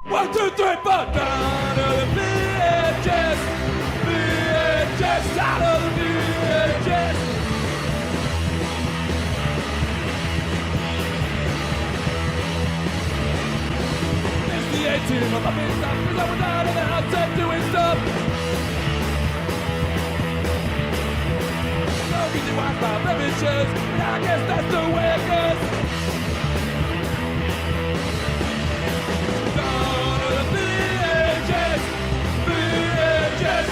1, 2, 3, 4. Down to the VHS. VHS. Out of the VHS. It's the A-team of my big stuff. Cause I was out of the house doing stuff. No easy ones by blemishes. But I guess that's the way it goes.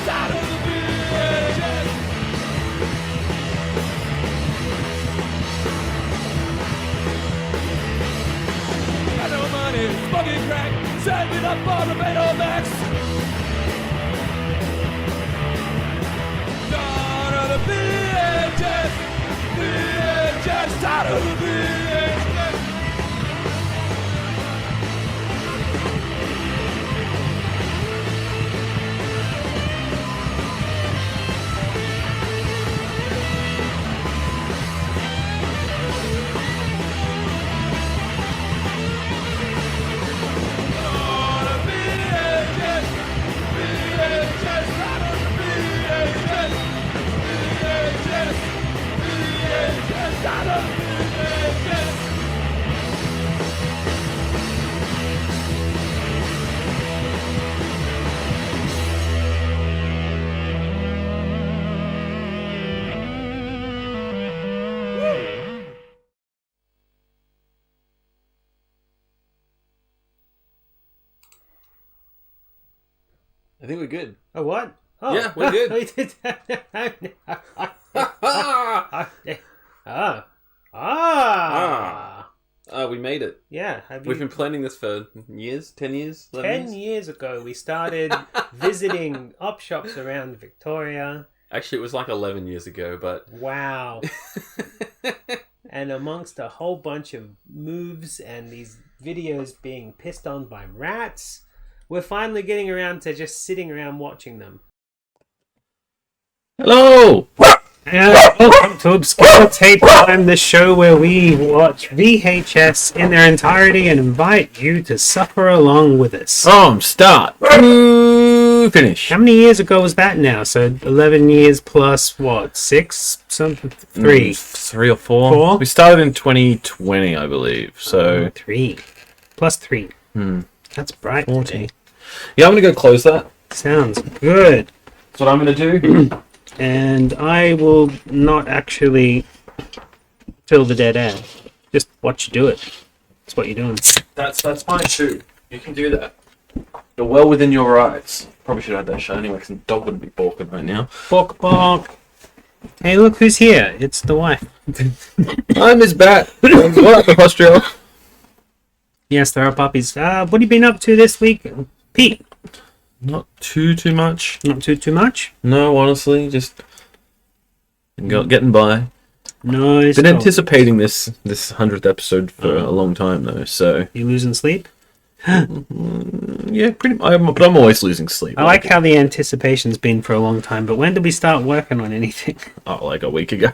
Out of the VHS. Got no money, smoking crack, saving up for the Betamax. Out of the VHS. VHS. Out of the VHS. I think we're good. Oh, what? Oh. Yeah, we're good. We did We made it. Yeah. We've been planning this for years, 10 years, 10 years ago, we started visiting op shops around Victoria. Actually, it was like 11 years ago, but... Wow. And amongst a whole bunch of moves and these videos being pissed on by rats, we're finally getting around to just sitting around watching them. Hello! Welcome to Obscure Tape Time, the show where we watch VHS in their entirety and invite you to suffer along with us. From start to finish. How many years ago was that now? So 11 years plus what? 6? Something? 3? 3 or 4. 4? We started in 2020, I believe. So 3. Plus 3. That's bright. 14. Yeah, I'm going to go close that. Sounds good. That's what I'm going to do. And I will not actually fill the dead air. Just watch you do it. That's what you're doing. That's fine too. You can do that. You're well within your rights. Probably should have had that show anyway, because the dog wouldn't be barking right now. Bark, bark. Hey, look who's here. It's the wife. Hi, Miss Bat. What up, Austria? Yes, there are puppies. What have you been up to this week? Pete? Not too much. Not too much? No, honestly, just getting by. No. Been anticipating this 100th episode for a long time though, so You losing sleep? yeah, but I'm always losing sleep. I like how the anticipation's been for a long time, but when did we start working on anything? Oh, like a week ago.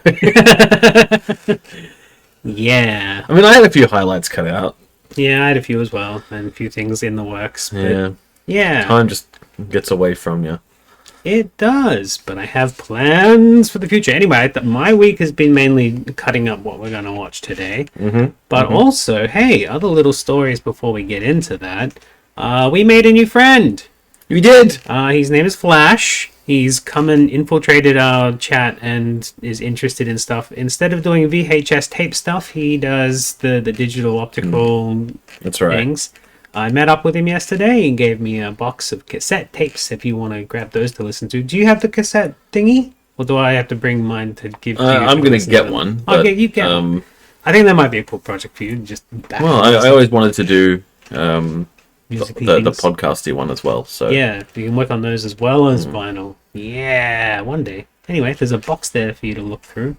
Yeah. I mean, I had a few highlights cut out. Yeah, I had a few as well, and a few things in the works. But yeah. Time just gets away from you. It does, but I have plans for the future. Anyway, my week has been mainly cutting up what we're going to watch today. But also, hey, other little stories before we get into that. We made a new friend. You did? His name is Flash. He's come and infiltrated our chat and is interested in stuff. Instead of doing VHS tape stuff, he does the digital optical That's right. things. I met up with him yesterday. He gave me a box of cassette tapes if you want to grab those to listen to. Do you have the cassette thingy? Or do I have to bring mine to give to you? I'm going to get one. Okay, you get one. I think that might be a cool project for you. Just I always wanted to do the things. podcasty one as well. So yeah, you can work on those as well as vinyl. Yeah, one day. Anyway, there's a box there for you to look through.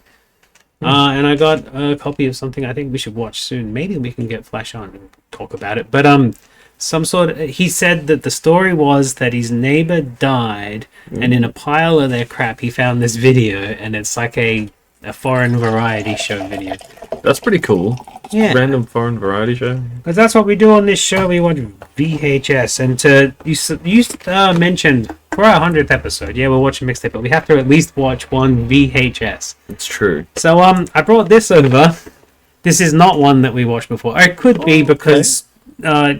And I got a copy of something I think we should watch soon. Maybe we can get Flash on and talk about it. But he said that the story was that his neighbor died, and in a pile of their crap he found this video, and it's like a a foreign variety show video. That's pretty cool. Yeah, Random foreign variety show. because that's what we do on this show. We watch VHS, and you mentioned for our 100th episode, yeah, we'll watch a mixtape, but we have to at least watch one VHS. It's true. So I brought this over. This is not one that we watched before. It could be because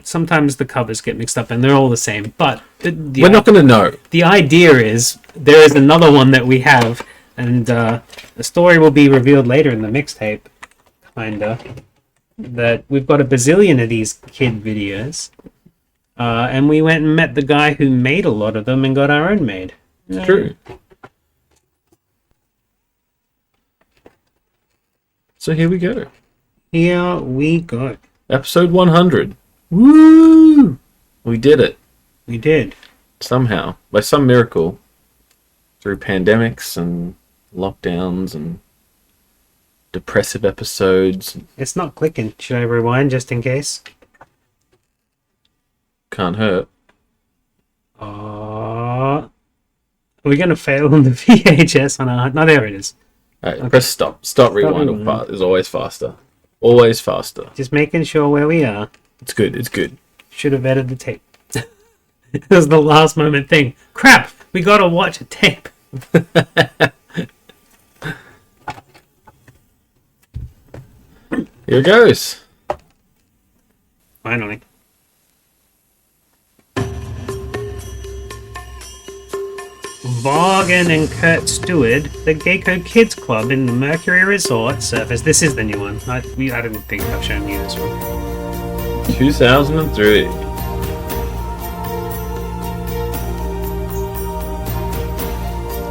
sometimes the covers get mixed up and they're all the same. But We're not going to know. the idea is there is another one that we have, and the story will be revealed later in the mixtape, kinda. That we've got a bazillion of these kid videos, and we went and met the guy who made a lot of them and got our own made. It's true. So here we go. Here we go. Episode 100. Woo! We did it. We did. Somehow. By some miracle. Through pandemics and lockdowns and depressive episodes. It's not clicking. Should I rewind just in case? Can't hurt. Are we going to fail on the VHS on our... No, there it is. Alright, press stop. Stop rewind rewind. part is always faster. Always faster. Just making sure where we are. It's good. It's good. Should have edited the tape. It was the last moment thing. Crap! We got to watch a tape. Here goes. Finally. Vaughan and Kurt Stewart, the Gecko Kids Club in the Mercury Resort surface. This is the new one. I didn't think I've shown you this one. 2003.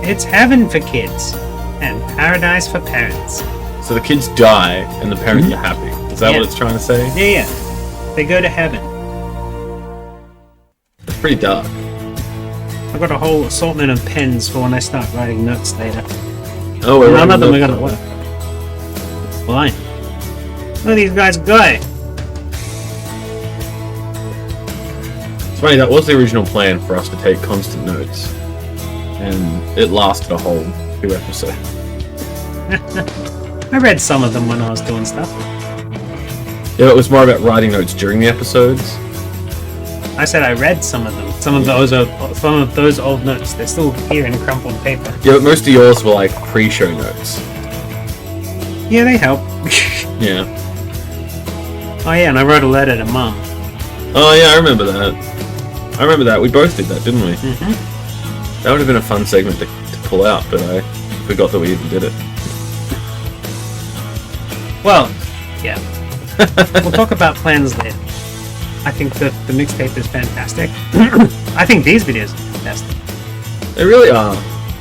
It's heaven for kids and paradise for parents. So the kids die and the parents are happy. Is that Yeah. what it's trying to say? Yeah. They go to heaven. It's pretty dark. I've got a whole assortment of pens for when I start writing notes later. Oh, we're None of them are running going to low. work. Fine. Look at these guys go. It's funny, that was the original plan for us to take constant notes. And it lasted a whole 2 episodes. I read some of them when I was doing stuff. Yeah, it was more about writing notes during the episodes. I said I read some of them. Some of those old notes. They're still here in crumpled paper. Yeah, but most of yours were like pre-show notes. Yeah, they help. Yeah. Oh yeah, and I wrote a letter to Mum. Oh yeah, I remember that. We both did that, didn't we? Mm-hmm. That would have been a fun segment to pull out, but I forgot that we even did it. Well, yeah. We'll talk about plans later. I think the mixtape is fantastic. I think these videos are fantastic. They really are.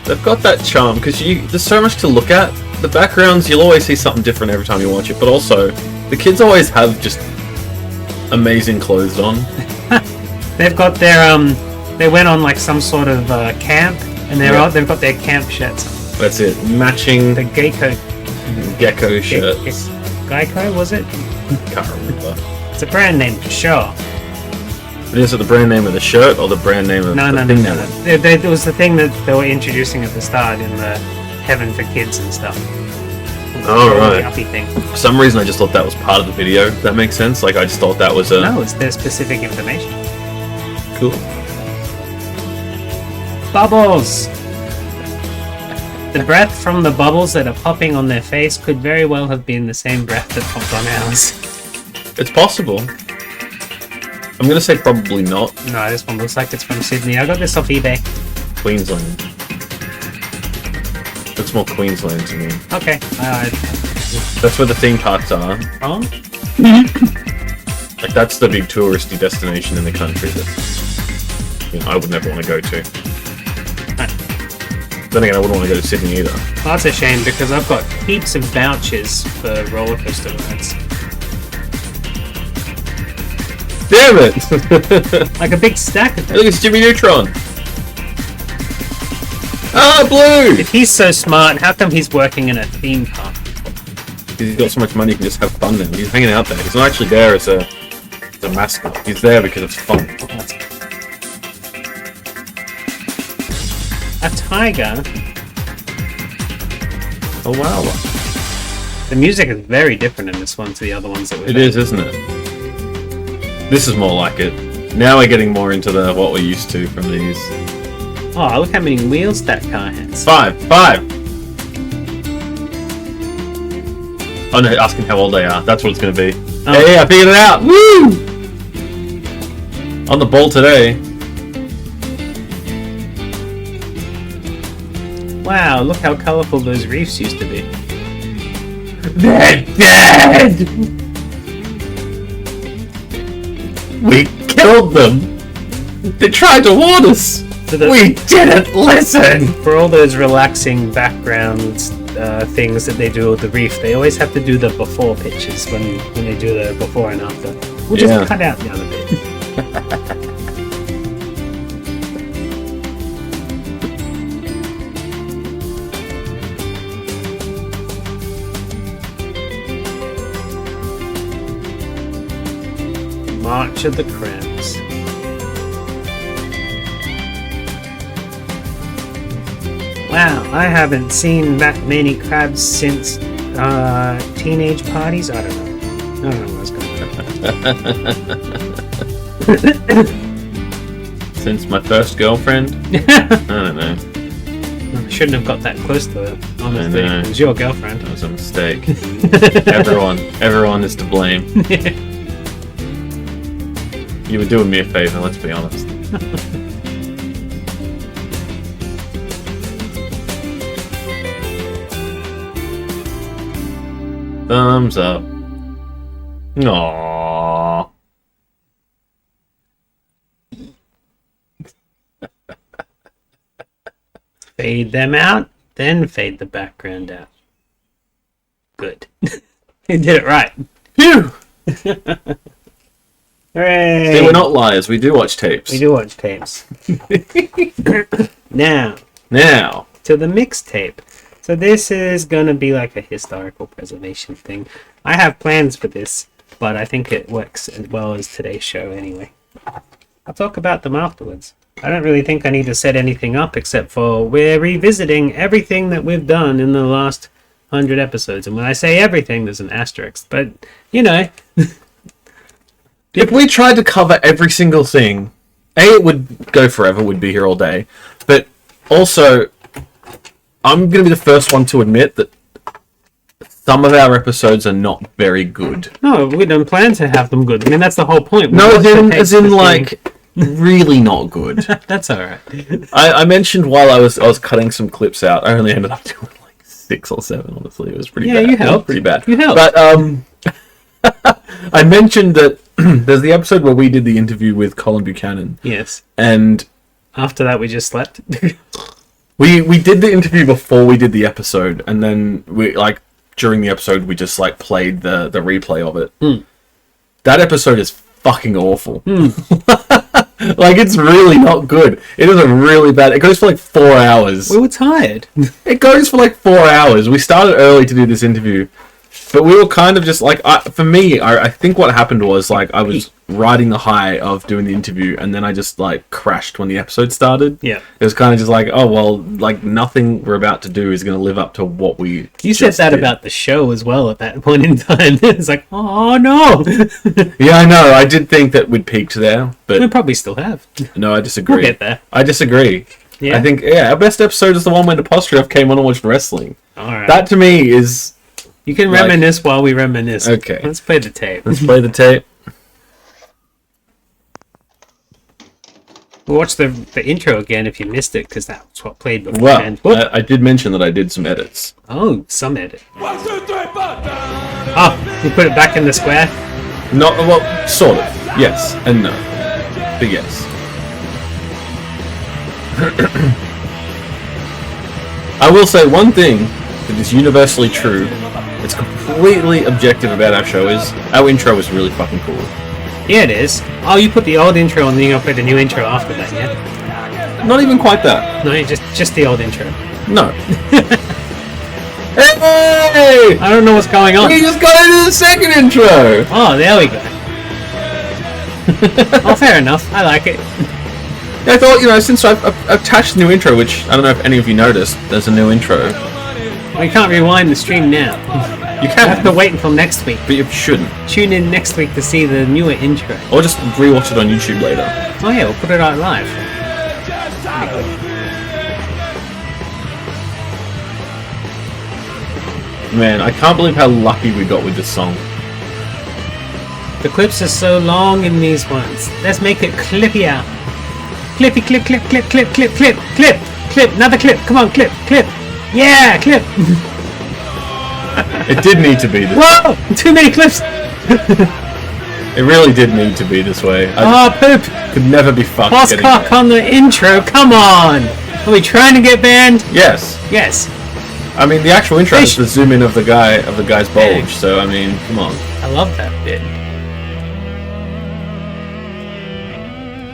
They've got that charm because there's so much to look at. The backgrounds, you'll always see something different every time you watch it, but also the kids always have just amazing clothes on. They've got their they went on like some sort of camp, and they've got their camp shirts on. That's it. Matching The Gecko gecko shirts. Geico, was it? Can't remember. It's a brand name for sure. But is it the brand name of the shirt or the brand name of No. the thing? now? It was the thing that they were introducing at the start in the Heaven for Kids and stuff. Oh, The right. uppy thing. For some reason, I just thought that was part of the video. If that makes sense. Like, I just thought that was a... No, it's their specific information. Cool. Bubbles! The breath from the bubbles that are popping on their face could very well have been the same breath that popped on ours. It's possible. I'm going to say probably not. No, this one looks like it's from Sydney. I got this off eBay. Queensland. Looks more Queensland to me. Okay. That's where the theme parks are. Oh? Like, that's the big touristy destination in the country that I would never want to go to. Then again, I wouldn't want to go to Sydney either. Well, that's a shame because I've got heaps of vouchers for roller coaster rides. Damn it! Like a big stack of them. Look, it's Jimmy Neutron! Ah, Blue! If he's so smart, how come he's working in a theme park? Because he's got so much money, he can just have fun now. He's hanging out there. He's not actually there as a mascot. He's there because it's fun. A tiger? Oh wow. The music is very different in this one to the other ones that we've It had. is, isn't it? This is more like it. Now we're getting more into the what we're used to from these. Oh, look how many wheels that car has. 5. Oh no, asking how old they are. That's what it's going to be. Oh. Hey, I figured it out. Woo! On the ball today. Wow, look how colourful those reefs used to be. They're dead! We killed them! They tried to warn us! For the- We didn't listen! For all those relaxing background things that they do with the reef, they always have to do the before pictures when they do the before and after. We'll just Yeah. cut out the other bit. March of the Crabs. Wow, I haven't seen that many crabs since teenage parties. I don't know. I don't know what's going on. Since my first girlfriend? I don't know. I shouldn't have got that close to her. Honestly, I know. it was your girlfriend. That was a mistake. Everyone is to blame. You were doing me a favor, let's be honest. Thumbs up. Aww. Fade them out, then fade the background out. Good. You did it right. Phew! Hooray! See, we're not liars, we do watch tapes. We do watch tapes. Now, Now, to the mixtape. So this is going to be like a historical preservation thing. I have plans for this, but I think it works as well as today's show anyway. I'll talk about them afterwards. I don't really think I need to set anything up except for we're revisiting everything that we've done in the last 100 episodes. And when I say everything, there's an asterisk. But, you know, if we tried to cover every single thing, it would go forever, we'd be here all day. But also, I'm going to be the first one to admit that some of our episodes are not very good. no, we don't plan to have them good. I mean, that's the whole point. We No, watch the tapes as in to see- like, really not good. That's alright. I mentioned while I was cutting some clips out, I only ended up doing like 6 or 7, honestly. It was pretty Yeah, bad. you It was helped. pretty bad. You helped. But, I mentioned that there's the episode where we did the interview with Colin Buchanan, Yes. and After that, we just slept. we did the interview before we did the episode, and then we during the episode we just played the replay of it. That episode is fucking awful. It's really not good. It is a really bad. It goes for 4 hours. We were tired. It goes for 4 hours. We started early to do this interview, but we were kind of just for me, I think what happened was I was riding the high of doing the interview, and then I just crashed when the episode started. Yeah. It was kind of just oh well, nothing we're about to do is going to live up to what we. You said just that did. about the show as well at that point in time. It's oh no. Yeah, I know. I did think that we'd peaked there, We but probably still have. no, I disagree. We'll get there. I disagree. Yeah. I think our best episode is the one when Apostrophe came on and watched wrestling. Alright. That to me is. You can reminisce while we reminisce. Okay. Let's play the tape. Let's play the tape. We'll watch the intro again if you missed it, because that's what played before. Well, I did mention that I did some edits. Oh, some edit. 1, 2, 3, 4, down. Oh, you put it back in the square? Not well, sort of. Yes and no, but yes. I will say one thing that is universally true. It's completely objective about our show is our intro is really fucking cool. Yeah, it is. Oh, you put the old intro and then you put the new intro after that, yeah? Not even quite that. No, just the old intro. No. Hey! I don't know what's going on. We just got into the second intro. Oh, there we go. Oh, fair enough. I like it. I thought, since I've attached the new intro, which I don't know if any of you noticed, there's a new intro. We can't rewind the stream now. You You have can, to wait until next week. but you shouldn't. Tune in next week to see the newer intro. Or just rewatch it on YouTube later. Oh yeah, we'll put it out live. Man, I can't believe how lucky we got with this song. The clips are so long in these ones. Let's make it clippier. Clippy, clip, clip, clip, clip, clip, clip, clip, clip. Another clip. Come on, clip, clip. Yeah, clip. It did need to be this. Whoa! Too many clips. It really did need to be this way. I Oh, poop. could never be fucked Boss getting cock that. on the intro. Come on. Are we trying to get banned? Yes. Yes. I mean, the actual intro is Fish. the zoom in of the guy's bulge. So I mean, come on. I love that bit.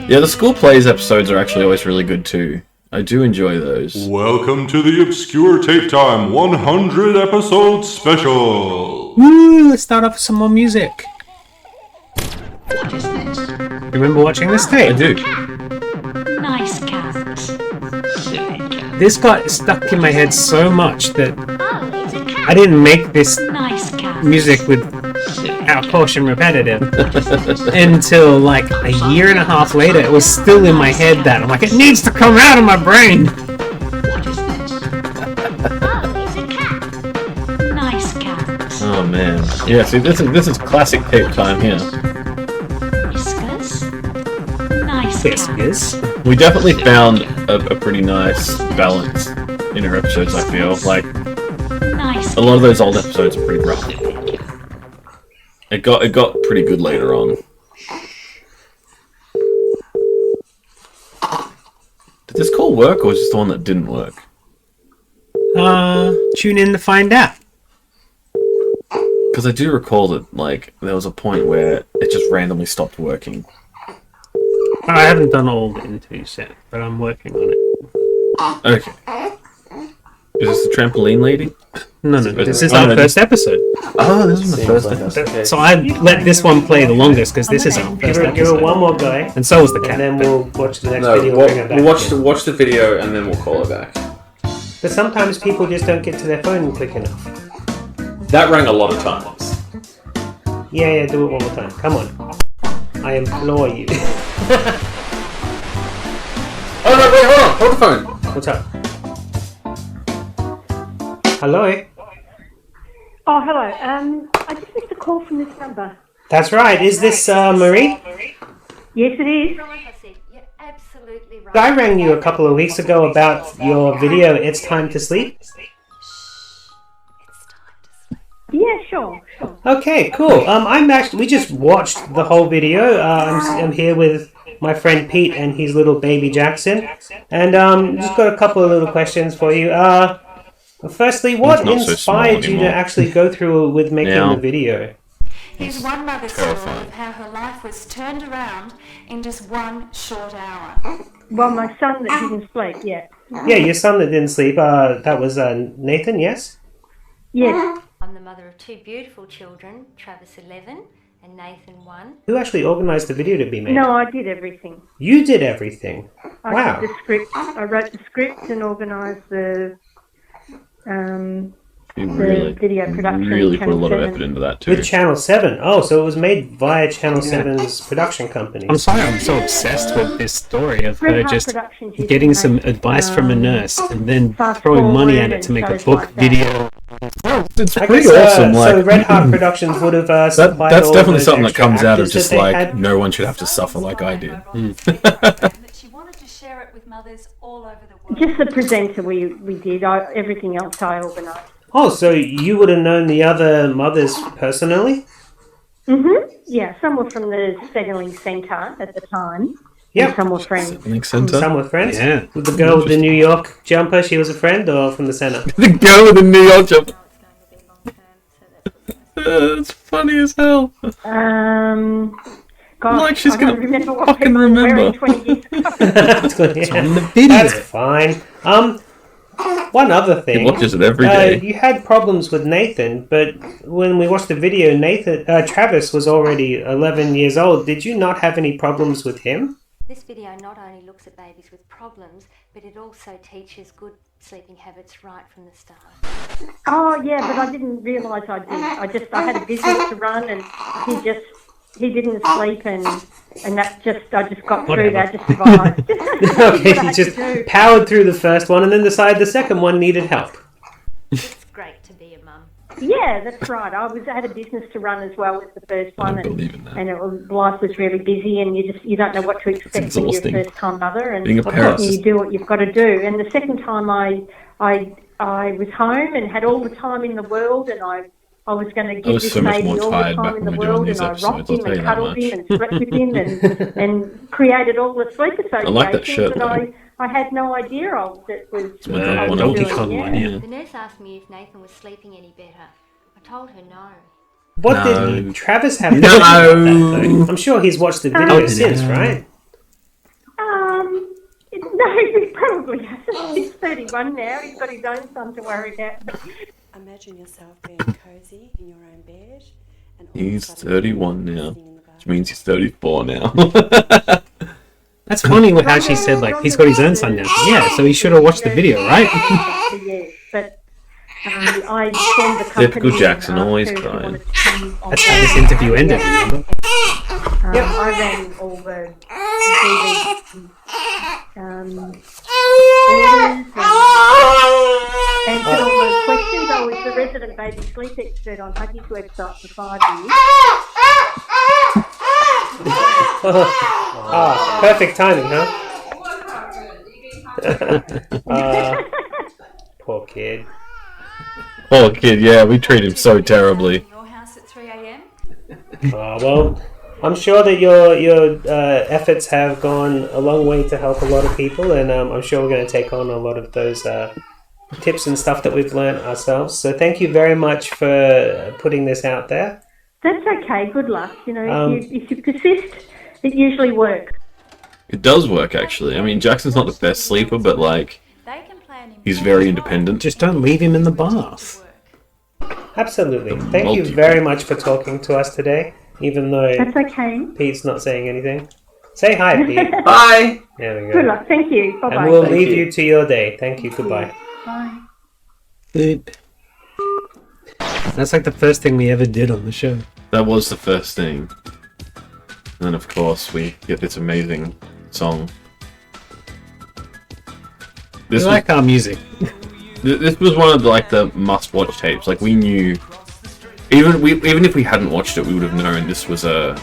Yeah, the school plays episodes are actually always really good too. I do enjoy those. Welcome to the Obscure Tape Time 100 episode special. Woo! Let's start off with some more music. What is this? Remember watching this I tape? do. Nice cat. Silly cat. This got stuck in my head so much that Oh, it's a cat. I didn't make this Nice cat. music with Silly our portion repetitive until like a year and a half later. It was still in my head that I'm like, it needs to come out of my brain. What is this? Oh, it's a cat. Nice cat. Oh man. Yeah. See, this is classic tape time here. Whiskers. Nice Yes, cat. yes. We definitely found a pretty nice balance in our episodes. I feel like Nice a lot of those old episodes are pretty rough. It got pretty good later on. Did this call work, or was this the one that didn't work? Tune in to find out. Because I do recall that like there was a point where it just randomly stopped working. I haven't done all the interviews yet, but I'm working on it. Okay. Is this the trampoline lady? No, this is Oh, our no, first episode. Oh, this is the first like episode. okay. So I let this one play the longest because this is our first Give her episode. one more go, And so was the cat. and then we'll watch the next No, video. and bring it back we'll again. watch the video and then we'll call it back. But sometimes people just don't get to their phone quick enough. That rang a lot of times. Yeah, do it one more time. Come on. I implore you. Oh no, wait, hold on, hold the phone. What's up? Hello? Oh, hello. I just missed a call from this number. That's right. Is this Marie? Yes, it is. You're absolutely right. I rang you a couple of weeks ago about your video, It's Time to Sleep. Yeah, sure. Okay, cool. We just watched the whole video. I'm here with my friend Pete and his little baby Jackson, and just got a couple of little questions for you. Firstly, what He's not so small inspired you to anymore. actually go through with making Yeah. the video? Here's one mother's story terrifying. of how her life was turned around in just one short hour. Well, my son that didn't sleep, yeah. Yeah, your son that didn't sleep. That was Nathan. Yes. Yes. I'm the mother of two beautiful children, Travis 11 and Nathan 1. Who actually organised the video to be made? No, I did everything. You did everything. I Wow. did the script. I wrote the script and organised the You video production. really put a lot of Channel effort 7. into that too. With Channel 7. Oh, so it was made via Channel 7's production company. I'm sorry, I'm so obsessed with this story of Red her Heart just Productions used to getting make, some advice from a nurse and then Fast throwing money at Forward it to make a and book shows like that. video. It's I pretty guess, awesome. so Like Red Heart Productions would have that's supplied all definitely those something that extra comes out of actors just that they like had. no one should have to suffer like I did. That she wanted to share it with mothers all over the world. Just the presenter we did. Everything else I organised. Oh, so you would have known the other mothers personally? Yeah, some were from the settling centre at the time. Yeah. And some were friends. Link Center. Some were friends? Yeah. With the girl with the New York jumper, she was a friend, or from the centre? The girl with the New York jump. It's funny as hell. Gosh, Like she's I don't gonna remember what fucking people were wearing remember. 20 years ago. On the video. That's fine. One other thing. He watches it every day. You had problems with Nathan, but when we watched the video, Travis was already 11 years old. Did you not have any problems with him? This video not only looks at babies with problems, but it also teaches good sleeping habits right from the start. Oh yeah, but I didn't realise I did. I had a business to run, and he didn't sleep, and that I just got through that, just survived. Okay, he just powered through the first one and then decided the second one needed help. It's great to be a mum. Yeah, that's right. I had a business to run as well with the first one, and life was really busy, and you don't know what to expect when you're a first time mother, and Being a parent. you do what you've got to do. And the second time I was home and had all the time in the world, and I was going to give this so much baby more all the tired time back in when the we were doing world, these and I episodes, rocked I'll him tell you and that cuddled him much. and slept with him and created all the sleep associations like that shirt, that I had no idea of that was Donkey Kong one, yeah. The nurse asked me if Nathan was sleeping any better. I told her no. What did Travis have to No. say about that, though? I'm sure he's watched the video since, right? No, he probably hasn't. He's 31 now. He's got his own son to worry about. Imagine yourself being cozy in your own bed. And all of a He's sudden 31 now, which means he's 34 now. That's funny how she said, like, he's got his own son now. Yeah, so he should have watched the video, right? Yes, but I formed the company. Typical Jackson, always who crying. wanted to come on That's how this interview ended, remember? I ran all the orders and answered all the questions. I was the resident baby sleep expert on Huggies website for 5 years. Perfect timing, huh? Poor kid. Poor kid, yeah, we treat him so terribly. Your house at 3 a.m. Well, I'm sure that your efforts have gone a long way to help a lot of people, and I'm sure we're going to take on a lot of those tips and stuff that we've learned ourselves. So thank you very much for putting this out there. That's okay. Good luck. You know, if you persist, it usually works. It does work, actually. I mean, Jackson's not the best sleeper, but, like, he's very independent. Just don't leave him in the bath. Absolutely. Thank you very much for talking to us today, even though That's okay. Pete's not saying anything. Say hi, Pete. Bye! There we go. Good luck. Thank you. Bye-bye. And we'll leave you to your day. Thank you. Goodbye. Bye. Good. That's like the first thing we ever did on the show. That was the first thing. And then, of course, we get this amazing song. We like our music. This was one of the must-watch tapes. Like, we knew, even if we hadn't watched it, we would have known this was a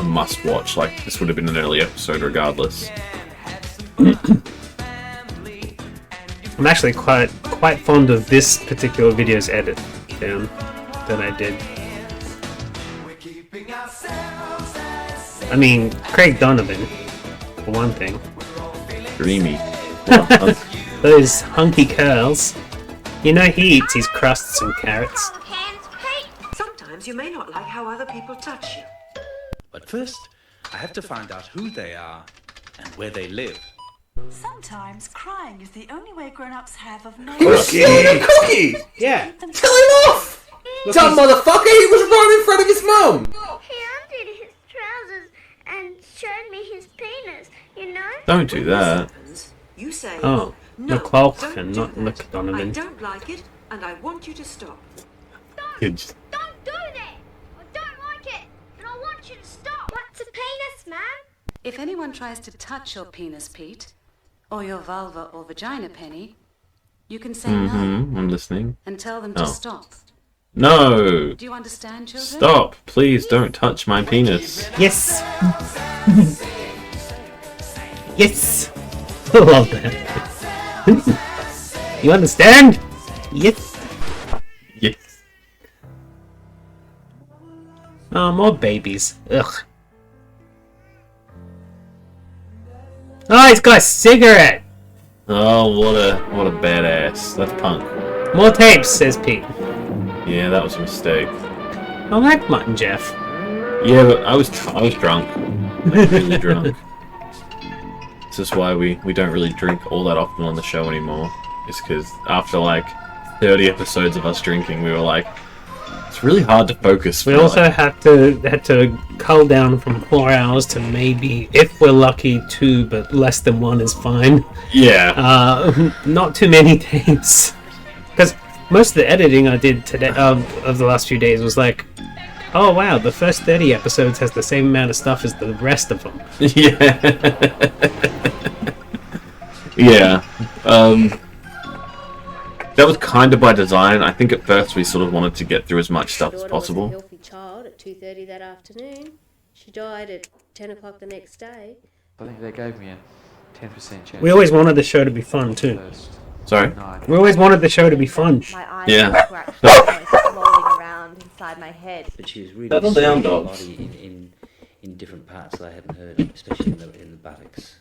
must-watch. Like, this would have been an early episode, regardless. I'm actually quite fond of this particular video's edit that I did. I mean, Craig Donovan, for one thing. Dreamy. Those hunky curls. You know he eats his crusts and carrots. Sometimes you may not like how other people touch you. But first, I have to find out who they are and where they live. Sometimes crying is the only way grown-ups have of knowing. Cookie! Yeah. Tell him off! Dumb motherfucker, he was right in front of his mum! He undid his trousers and showed me his penis, you know? Don't do that. You say, Oh, no, McLaughlin, don't not do that. McDonovan. I don't like it, and I want you to stop. Kids. Don't do that! I don't like it, and I want you to stop. What's a penis, man? If anyone tries to touch your penis, Pete, or your vulva or vagina, Penny, you can say no I'm listening. and tell them to Oh. stop. No! Do you understand, children? Stop! Please don't touch my penis. Yes! Yes! I love that. You understand? Yes! Yes. Oh, more babies. Ugh. Oh, he's got a cigarette! Oh, what a badass. That's punk. More tapes, says Pete. Yeah, that was a mistake. I like Mutton Jeff. Yeah, but I was drunk. Like, really drunk. This is why we don't really drink all that often on the show anymore. It's because after like 30 episodes of us drinking, we were like, it's It's really hard to focus. We for, also like- had to cull down from 4 hours to maybe, if we're lucky, 2, but less than 1 is fine. Yeah. Not too many days, because most of the editing I did today of the last few days was like, oh wow, the first 30 episodes has the same amount of stuff as the rest of them. Yeah. Yeah. That was kind of by design. I think at first we sort of wanted to get through as much stuff as possible. Was a healthy child at 2:30 that afternoon. She died at 10 o'clock the next day. I think they gave me a 10% chance. We always wanted the show to be fun too. Sorry? We always wanted the show to be fun. My eyes Yeah. were actually rolling around inside my head. But she was really Settle sore down, in her dog. body in different parts that I hadn't heard of, especially in the buttocks.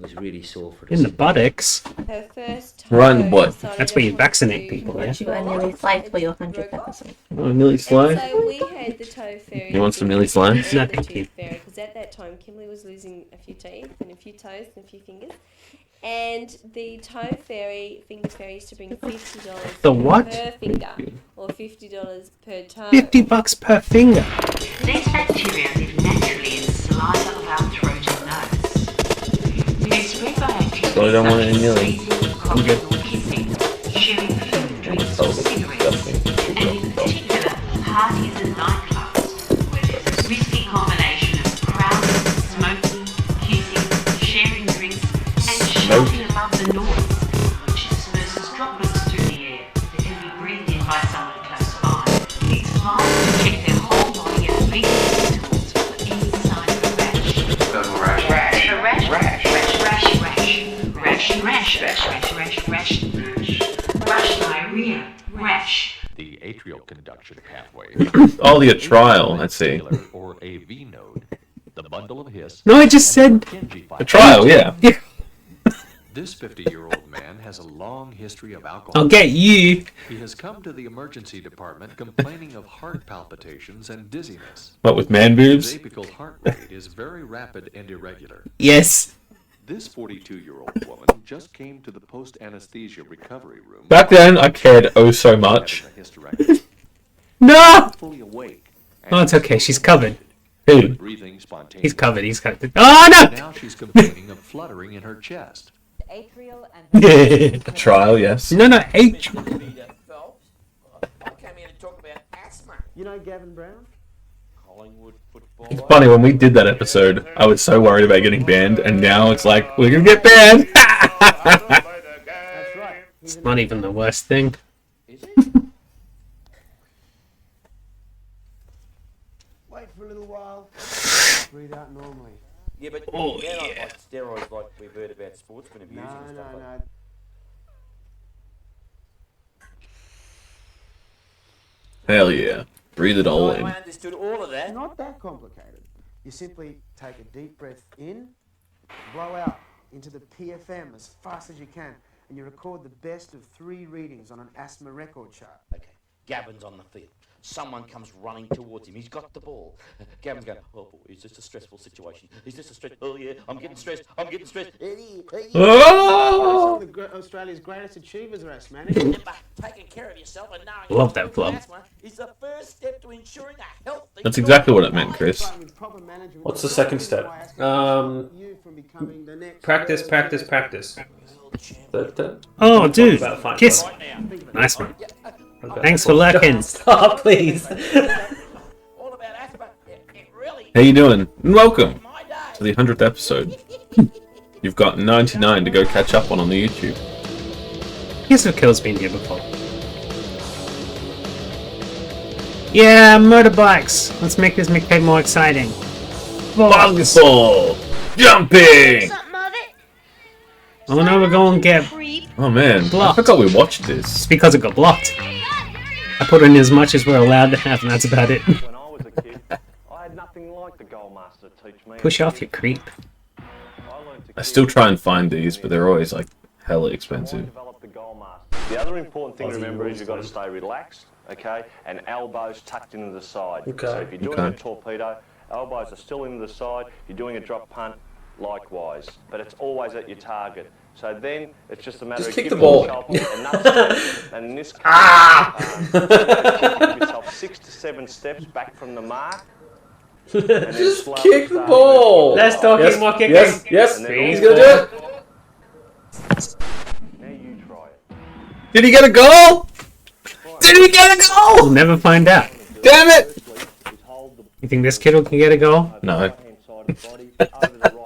It was really sore for her. In the buttocks. Her first Right in the butt. That's where you vaccinate people, yeah? You were nearly late for your 100th episode. Oh, Millie Sly? So we had the toe fairy. You want some Millie Sly? No, thank you. Because at that time, Kimberly was losing a few teeth and a few toes and a few fingers. And the toe fairy, finger fairy, used to bring $50 The what? per finger or $50 per toe. $50 per finger. These bacteria live naturally in the saliva of our throat and nose. They spread by activity So I don't want any such as Millie. sneezing, coughing or kissing, sharing food, drinks or cigarettes, and in particular, parties and nightclubs, where there's a risky combination of crowding, smoking, kissing, sharing drinks, and shouting above the noise, which disperses droplets through the air that can be breathed in by someone close by. It's vital to check their whole body at least intervals for any sign of a rash, diarrhea, rash. The atrial conduction pathway. Oh, the trial. I see. Or AV node. The bundle of His. No, I just said A trial, yeah. This 50-year-old man has a long history of alcohol. I'll get you. He has come to the emergency department complaining of heart palpitations and dizziness. What, with man boobs? His apical heart rate is very rapid and irregular. Yes. This 42-year-old woman just came to the post-anesthesia recovery room. Back then, I cared oh so much. No! Fully awake. Oh, it's okay. She's covered. Who? Breathing spontaneously. He's covered. He's covered. Oh, no! Now she's complaining of fluttering in her chest. Atrial and A trial, yes. No, no, H. I came here to talk about asthma. You know Gavin Brown? Collingwood football. It's funny, when we did that episode, I was so worried about getting banned, and now it's like, we're gonna get banned! It's not even the worst thing. Wait for a little while. Breathe out normally. Yeah, but Oh, they're not yeah. like steroids like we've heard about sportsmen abusing No, and no, stuff like no. Hell yeah. Breathe it all I in. understood all of that. Not that complicated. You simply take a deep breath in, blow out into the PFM as fast as you can, and you record the best of 3 readings on an asthma record chart. Okay, Gavin's on the field. Someone comes running towards him. He's got the ball. Gavin's going, oh, boy, is this a stressful situation? Is this a stress? Oh, yeah, I'm getting stressed. I'm getting stressed. Some of Australia's greatest achievers are asthmatic. Taking care of yourself and knowing Love that club. asthma is the first step to ensuring a healthy... That's exactly what it meant, Chris. What's the second step? Practice. Oh, dude. About fine Kiss. club. Nice one. Okay. Thanks for lurking. Stop, please. How you doing? And welcome to the 100th episode. You've got 99 to go catch up on the YouTube. Here's what Kill's been here before. Yeah, motorbikes. Let's make this mixtape more exciting. Ball! Jumping! Oh no, we're going to get Oh man, blocked. I forgot we watched this. It's because it got blocked. I put in as much as we're allowed to have, and that's about it. When I was a kid, I had nothing like the Goalmaster to teach me. Push off, you creep. I still try and find these, but they're always like hella expensive. The other important thing to remember is you've got to stay relaxed, okay, and elbows tucked into the side. Okay. So if you're doing Okay. a torpedo, elbows are still into the side. If you're doing a drop punt, likewise. But it's always at your target. So then it's just a matter Just of kick giving the ball. yourself enough steps. And in this case, give yourself 6 to 7 steps back from the mark. And then Just slowly kick the start ball. moving. Let's talk Yes, more kicking. yes, yes. And then He's all gonna do it. Now you try it. Did he get a goal? Did he get a We'll goal? never find out. Damn it! You think this kid can get a goal? No.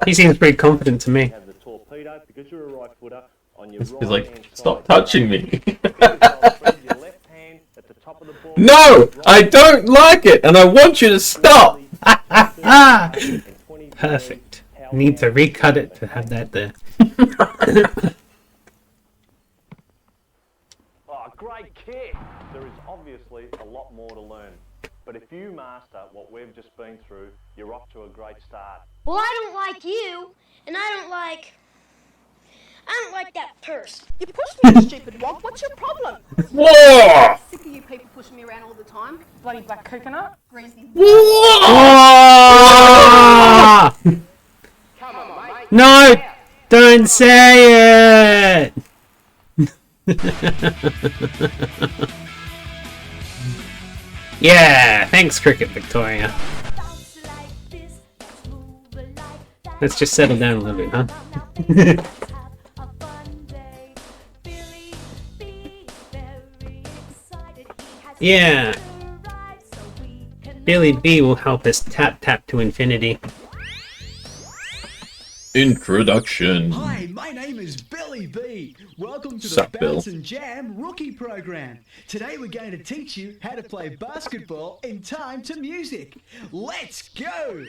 He seems pretty confident to me. Have the torpedo because you're a right footer on your He's right-hand like, side. stop touching me. Your left hand at the top of the ball. No! I don't like it, and I want you to stop! Perfect. Need to recut it to have that there. Oh, great kick! There is obviously a lot more to learn. But if you master what we've just been through, you're off to a great start. Well, I don't like you, and I don't like that purse. You pushed me, you stupid wonk. What's your problem? Whoa! Sick of you people pushing me around all the time. Bloody black coconut. Greasy. Ah! Come on, mate. No! Don't say it! Yeah, thanks, Cricket Victoria. Let's just settle down a little bit, huh? Yeah. Billy B will help us tap to infinity. Introduction. Hi, my name is Billy B. Welcome to Sup, the Bill? Bounce and Jam Rookie Program. Today we're going to teach you how to play basketball in time to music. Let's go!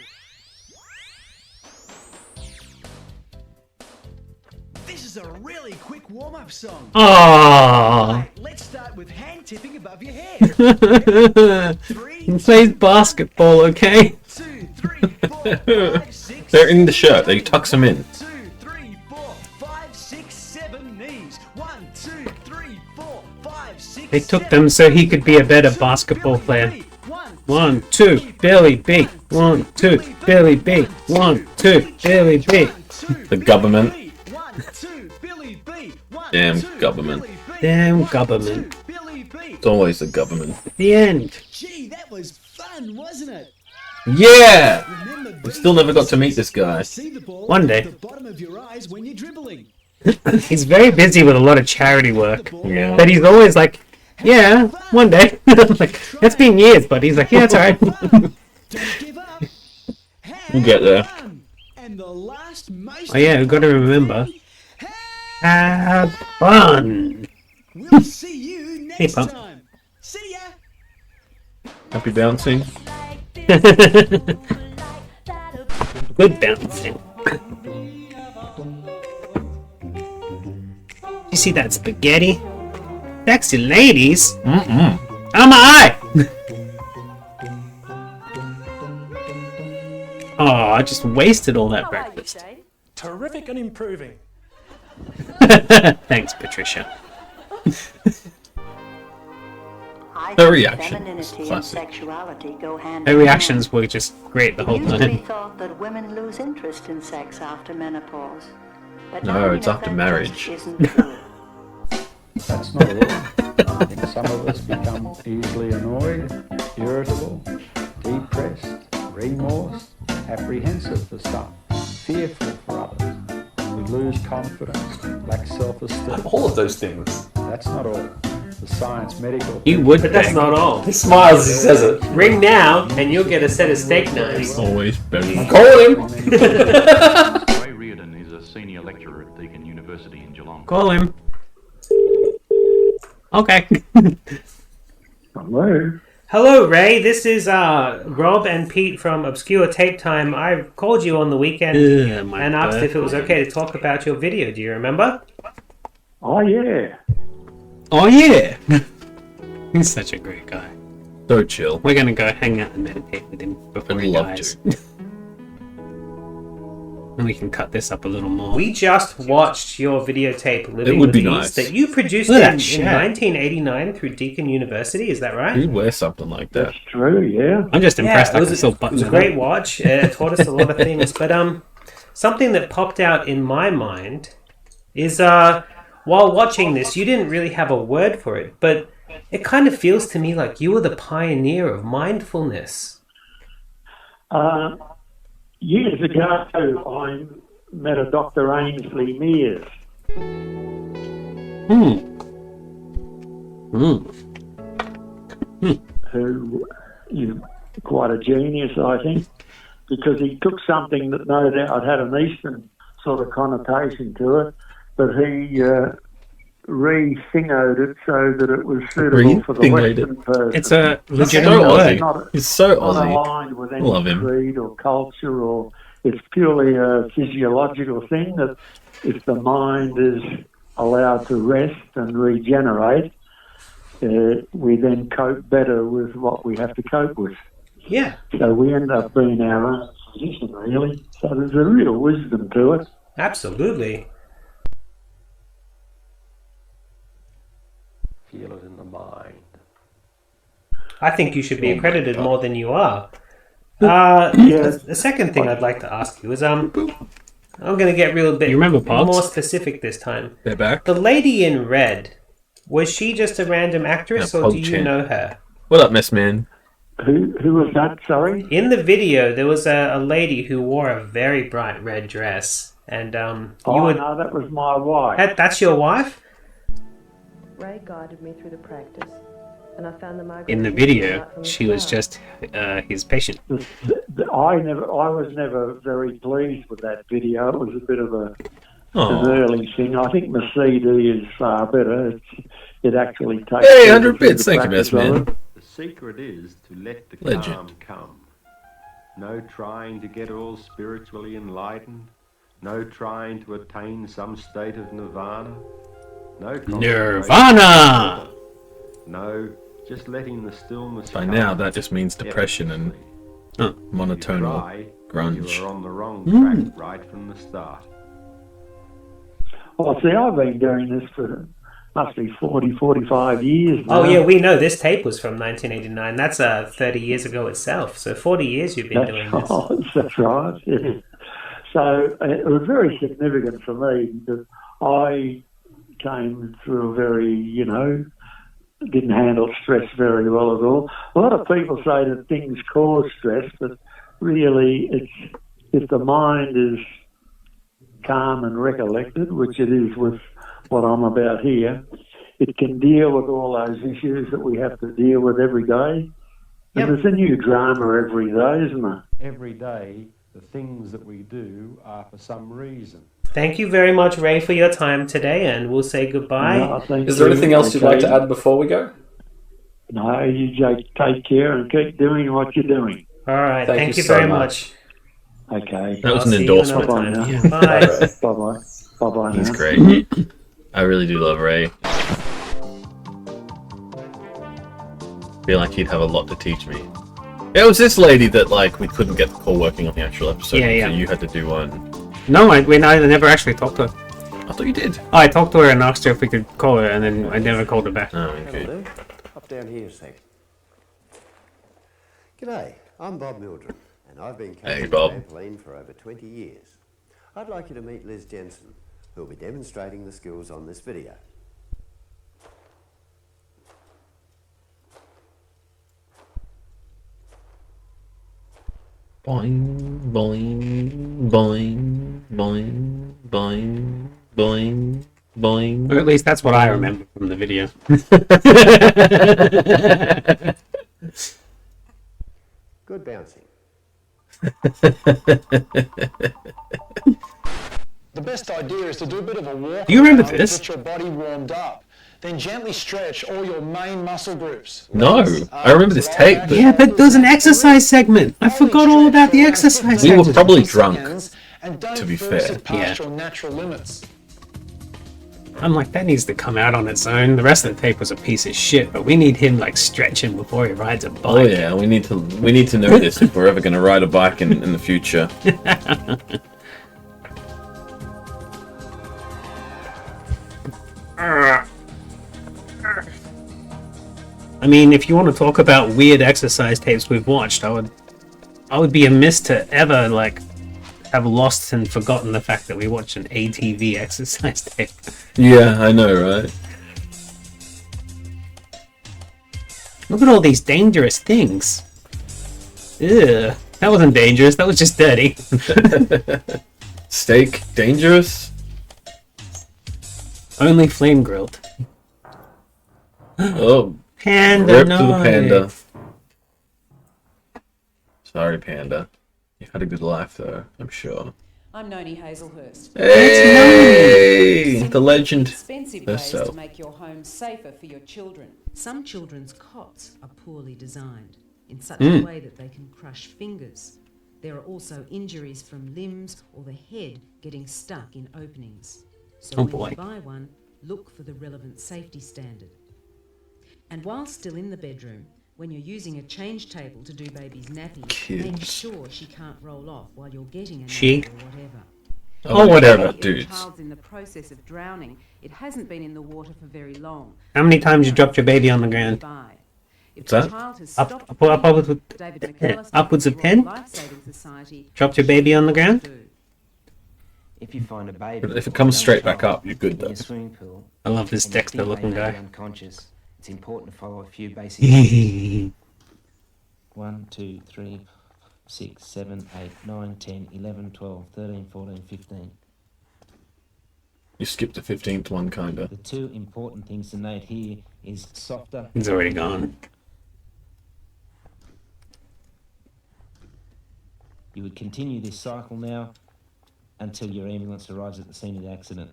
This is a really quick warm-up song. Aww. Right, let's start with hand tipping above your head. He plays basketball, okay? 2, 3, 4, 5, 6, They're in the shirt. They tucks them in. 2, 3, 4, 5, 6, 7 knees. 1, 2, 3, 4, 5, 6. They took them so he could be a better basketball player. 1, 2, Billy B. 1, 2, Billy B. 1, 2, Billy B. The government. Damn government. Damn government. It's always the government. The end. Gee, that was fun, wasn't it? Yeah! We still never got to meet this guy. One day. The bottom of your eyes when you're dribbling. He's very busy with a lot of charity work. Yeah. But he's always like, yeah, one day. Like, it's been years, but he's like, yeah, it's alright. We'll get there. And the last most Oh yeah, we've got to remember. Have fun. We'll see you Hey, next Pump. time. See ya. Happy bouncing. Good bouncing. You see that spaghetti? Sexy ladies. Mm-mm. Oh my! Oh, I just wasted all that breakfast. Terrific and improving. Thanks, Patricia. Her reaction. Femininity and Classic. sexuality go hand Her in reactions were just great the whole hand. It used to be time. thought that women lose interest in sex after menopause. But No, now we it's know after that marriage. just isn't true. That's not all. I think some of us become easily annoyed, irritable, depressed, remorse, apprehensive for some, fearful for others. We lose confidence, lack self-esteem. All of those things. That's not all. The science medical... You would But that's think. not all. He smiles as he says it. Ring now, and you'll get a set of steak knives. Always better. Call him! Ray Reardon is a senior lecturer at Deakin University in Geelong. Call him. Okay. Hello? Hello, Ray. This is Rob and Pete from Obscure Tape Time. I called you on the weekend and asked if it was okay to talk about your video. Do you remember? Oh, yeah. Oh yeah. He's such a great guy. So chill. We're gonna go hang out and meditate with him before I'd he love dies. And we can cut this up a little more. We just watched your videotape Living It would with be Ease nice. that you produced Look in, at that in shit. 1989 through Deakin University. Is that right? You'd wear something like that. True, yeah. I'm just impressed it I was, can still it button was a it great up. watch. It taught us a lot of things. But something that popped out in my mind is while watching this, you didn't really have a word for it, but it kind of feels to me like you were the pioneer of mindfulness. Years ago, I met a Dr. Ainsley Mears. Who is quite a genius, I think, because he took something that no doubt had an Eastern sort of connotation to it, but he re-thingoed it so that it was suitable for the Western person. It's a legitimate word. It's so not Aussie. aligned with any Love him. creed or culture, or it's purely a physiological thing that if the mind is allowed to rest and regenerate, we then cope better with what we have to cope with. Yeah. So we end up being our own physician, really. So there's a real wisdom to it. Absolutely. Feel it in the mind. I think you should be accredited more than you are. Yes. The second thing I'd like to ask you is, I'm going to get real bit You remember Pops? more specific this time. They're back. The lady in red, was she just a random actress, Yeah, or do Pog you Chan. know her? What up, Miss Man? Who was that, sorry? In the video, there was a lady who wore a very bright red dress, and Oh, you would. no, that was my wife. That's your wife? Ray guided me through the practice, and I found the Margaret In the video, she was just his patient. I was never very pleased with that video. It was a bit of an Oh. early thing. I think my CD is far better. It actually takes. Hey, people 100 through bits. the Thank you, Miss practice of Man. it. The secret is to let the Legend. calm come. No trying to get all spiritually enlightened. No trying to attain some state of nirvana. No Nirvana! No, just letting the stillness By come. now, that just means depression and monotonal Try, grunge. You are on the wrong track right from the start. Well, see, I've been doing this for must be 40, 45 years now. Oh yeah, we know this tape was from 1989. That's 30 years ago itself. So 40 years you've been doing this. That's right. Yeah. So it was very significant for me because I came through a very, didn't handle stress very well at all. A lot of people say that things cause stress, but really it's if the mind is calm and recollected, which it is with what I'm about here, it can deal with all those issues that we have to deal with every day. And there's a new drama every day, isn't there? Every day, the things that we do are for some reason. Thank you very much, Ray, for your time today, and we'll say goodbye. No, thank Is there you. anything else you'd like to Okay. add before we go? No, you just take care and keep doing what you're doing. All right, thank you so very much. much. Okay. That was I'll an see you endorsement. another time. Yeah. Bye. Bye-bye. Bye-bye He's now. great. I really do love Ray. Feel like he'd have a lot to teach me. It was this lady that we couldn't get the call working on the actual episode. Yeah. So you had to do one. No, I never actually talked to her. I thought you did. I talked to her and asked her if we could call her, and then I never called her back. Oh, okay. Hello. Up down here a sec. G'day, I'm Bob Mildred, and I've been Hey, coaching Bob. trampoline for over 20 years. I'd like you to meet Liz Jensen, who'll be demonstrating the skills on this video. Boing, boing, boing, boing, boing, boing, boing. Or at least that's what I remember from the video. Good bouncing. The best idea is to do a bit of a walk. Do you remember around, this? Get your body warmed up. Then gently stretch all your main muscle groups. No, I remember this tape. But Yeah, but there was an exercise segment. I forgot all about the exercise we segment. were probably drunk, And don't to be force fair. it past Yeah. your natural limits. I'm like, that needs to come out on its own. The rest of the tape was a piece of shit, but we need him stretching before he rides a bike. Oh yeah, we need to know this if we're ever going to ride a bike in the future. I mean, if you want to talk about weird exercise tapes we've watched, I would be amiss to ever have lost and forgotten the fact that we watched an ATV exercise tape. Yeah, I know, right? Look at all these dangerous things. Ugh, that wasn't dangerous. That was just dirty. Steak dangerous? Only flame grilled. Oh, Panda, rip no. to the panda. Sorry, panda. You've had a good life, though, I'm sure. I'm Noni Hazelhurst. Hey, the legend Expensive ways herself. to make your home safer for your children. Some children's cots are poorly designed in such a way that they can crush fingers. There are also injuries from limbs or the head getting stuck in openings. So Oh, when boy. you buy one, look for the relevant safety standard. And while still in the bedroom, when you're using a change table to do baby's nappy, make Kids. sure she can't roll off while you're getting a She? nappy or whatever. Oh, whatever, If dudes. the child's in the process of drowning, it hasn't been in the water for very long. How many times you dropped your baby on the ground? If What's the that? child has Up, stopped upwards, breathing, David McAllister upwards of from the 10? Royal Life-Saving Society Dropped your baby on the ground? If you find a baby, If it comes straight back up, you're good, in though. your swimming pool, I love this and you think Dexter-looking they may be guy. unconscious, it's important to follow a few basic steps. 1, 2, 3, 6, 7, 8, 9, 10, 11, 12, 13, 14, 15. You skipped the 15th one, kinda. The two important things to note here is softer. He's already gone. You would continue this cycle now until your ambulance arrives at the scene of the accident.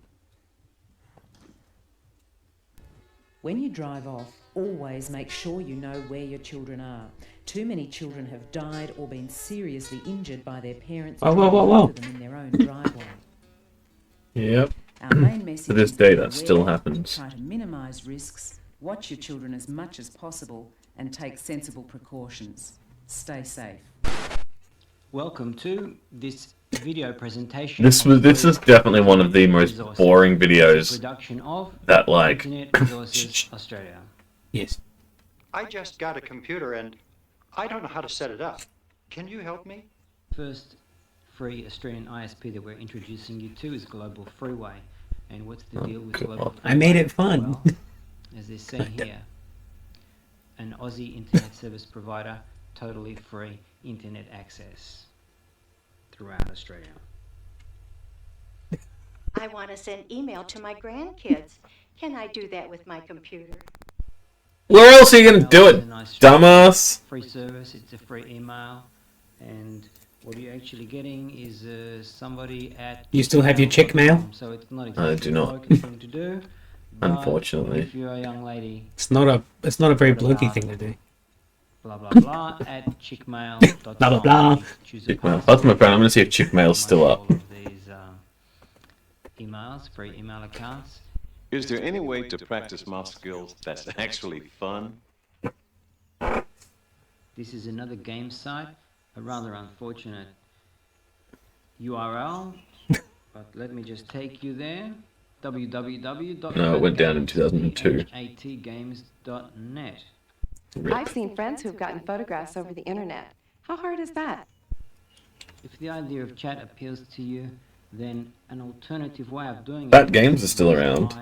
When you drive off, always make sure you know where your children are. Too many children have died or been seriously injured by their parents Whoa, driving whoa, whoa, whoa. over them in their own driveway. Yep. Our main message To this is day, be that still aware, happens. Try to minimise risks, watch your children as much as possible, and take sensible precautions. Stay safe. Welcome to this video presentation. This is definitely one of the most boring videos Production of that, like... Internet Resources Australia. Yes. I just got a computer and I don't know how to set it up. Can you help me? First free Australian ISP that we're introducing you to is Global Freeway. And what's the deal with Global Freeway? I made it fun. Well, as they're saying here, an Aussie internet service provider, totally free internet access throughout Australia. I want to send email to my grandkids. Can I do that with my computer? Where else are you gonna do it, dumbass? Free service, it's a free email, and what you're actually getting is somebody at... You still have your chick mail? So it's not I exactly do not. a broken thing to do. but Unfortunately. If you're a young lady, It's not a very blokey thing to do. blah blah blah at chickmail.com. Blah, blah, blah. Choose a Chickmail. That's my friend. I'm gonna see if Chickmail's still up. these emails, free email accounts. Is there any way to practice mouse skills that's actually fun? This is another game site, a rather unfortunate URL, but let me just take you there. www. No, it went down in 2002. atgames.net. I've seen friends who've gotten photographs over the internet. How hard is that? If the idea of chat appeals to you, then an alternative way of doing That it games are still is around.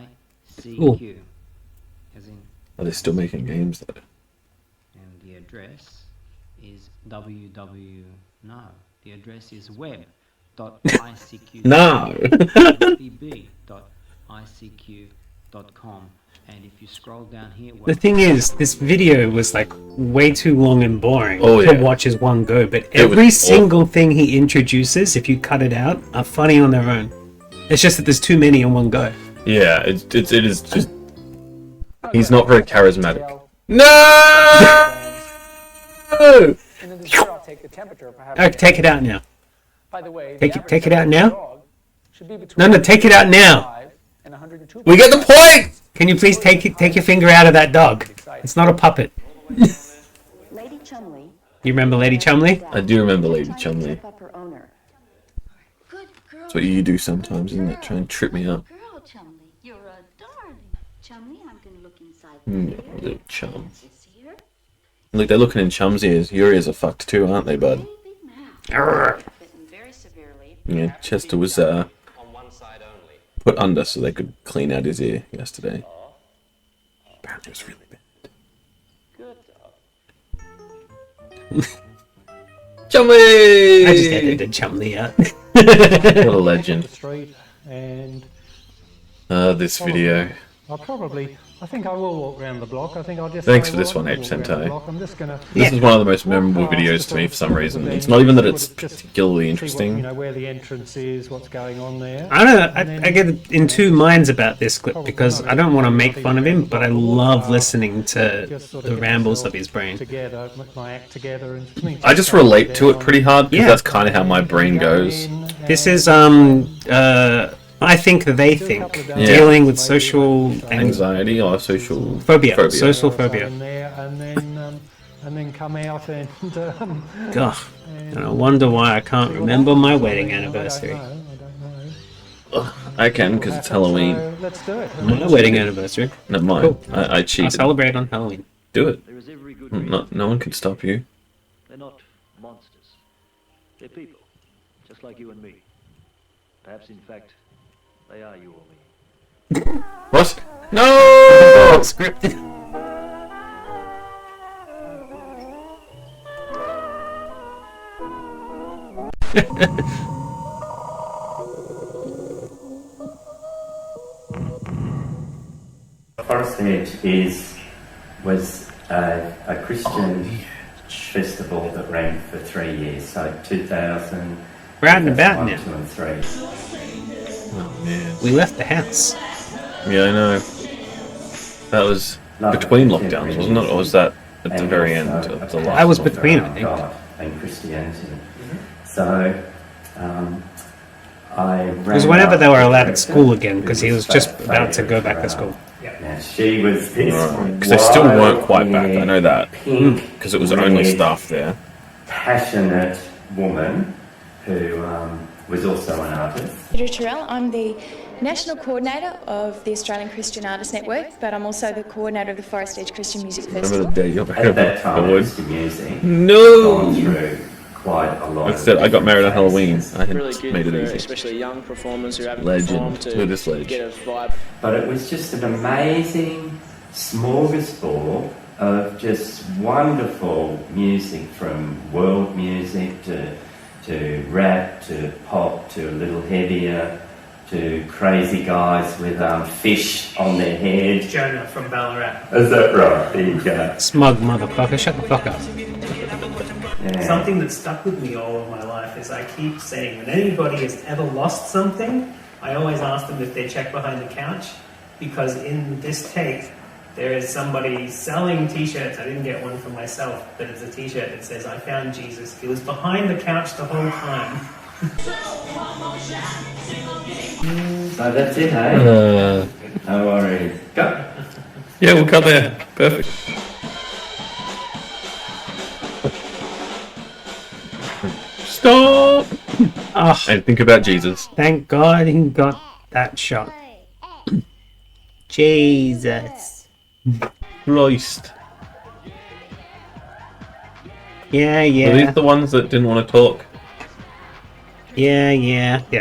ICQ, as in, Are they still making games though? and the address is no, the address is web.icq. No. bb.icq.com, and if you scroll down here, The thing is, this video was like way too long and boring Oh, to yeah. watch as one go, but It was every awful. single thing he introduces, if you cut it out, are funny on their own. It's just that there's too many in one go. Yeah, it is just. He's not very charismatic. No! And then dessert, I'll take the temperature for having Take it out now. By the way, Take it out now. should be between No, take it out now. 5 and 102. We get the point! Can you please take your finger out of that dog? It's not a puppet. Lady Chumley You remember Lady Chumley? I do remember Lady Chumley. trip up her owner. That's what you do sometimes, isn't it? Try and trip me up. Girl, Chumley, you're a darling. Chumley, I'm going to look inside Little chum. this here. Look, they're looking in Chum's ears. Your ears are fucked too, aren't they, bud? Bitten very severely. Yeah, Chester was put under so they could clean out his ear yesterday. Apparently, it was really bad. Chumley! I just edited Chumley out. What a legend. Street and This video. I think I will walk around the block. I think I'll just. Thanks for this one, Ape Sentai. I'm just gonna. This is one of the most memorable videos to me for some reason. It's not even that it's particularly interesting. You know where the entrance is, what's going on there. I don't know. I get in two minds about this clip because I don't want to make fun of him, but I love listening to the rambles of his brain. Together, my act together, and I just relate to it pretty hard because that's kind of how my brain goes. This is I think they think dealing with social anxiety or social phobia. Social phobia. And then come out and. God, and I wonder why I can't remember my wedding anniversary. I can because it's Halloween. Let's do it. My wedding anniversary. Not mine. Cool. I cheated. I'll celebrate on Halloween. Do it. No one can stop you. They're not monsters. They're people, just like you and me. Perhaps, in fact, they are you or me. What? No! Scripted. Forest Edge was a Christian festival that ran for 3 years, so 2000. We're out and about now. 2 and 3. Oh man. We left the house. Yeah, I know. That was between lockdowns, wasn't it? Or was that at the very end of the last? I was between, I think. God and Christianity. So, I ran. It was whenever they were allowed at school again, because he was just about to go back to school. Now, she was this because they still weren't quite back. I know that because it was only staff there. Passionate woman who was also an artist. Peter Terrell, I'm the National Coordinator of the Australian Christian Artists Network, but I'm also the Coordinator of the Forest Edge Christian Music Festival. Remember the day you got married At that time, on Christian music No! gone through quite a lot. Like I said, I got married on Halloween. I had Really good made it for easy. especially young performers who haven't Legend. performed To this ledge. get a vibe. But it was just an amazing smorgasbord of just wonderful music, from world music to rap to pop to a little heavier to crazy guys with fish on their head. Jonah from Ballarat. Is that right? There you go. Smug motherfucker, shut the fuck up. Yeah. Something that stuck with me all of my life is I keep saying when anybody has ever lost something, I always ask them if they check behind the couch, because in this tape there is somebody selling t-shirts. I didn't get one for myself, but it's a t-shirt that says, "I found Jesus. He was behind the couch the whole time." So that's it, hey? No worries. Go. Yeah, we'll cut there. Perfect. Stop! Oh, And think about Jesus. thank God he got that shot. Jesus. Christ. Yeah, Were yeah. these the ones that didn't want to talk? Yeah.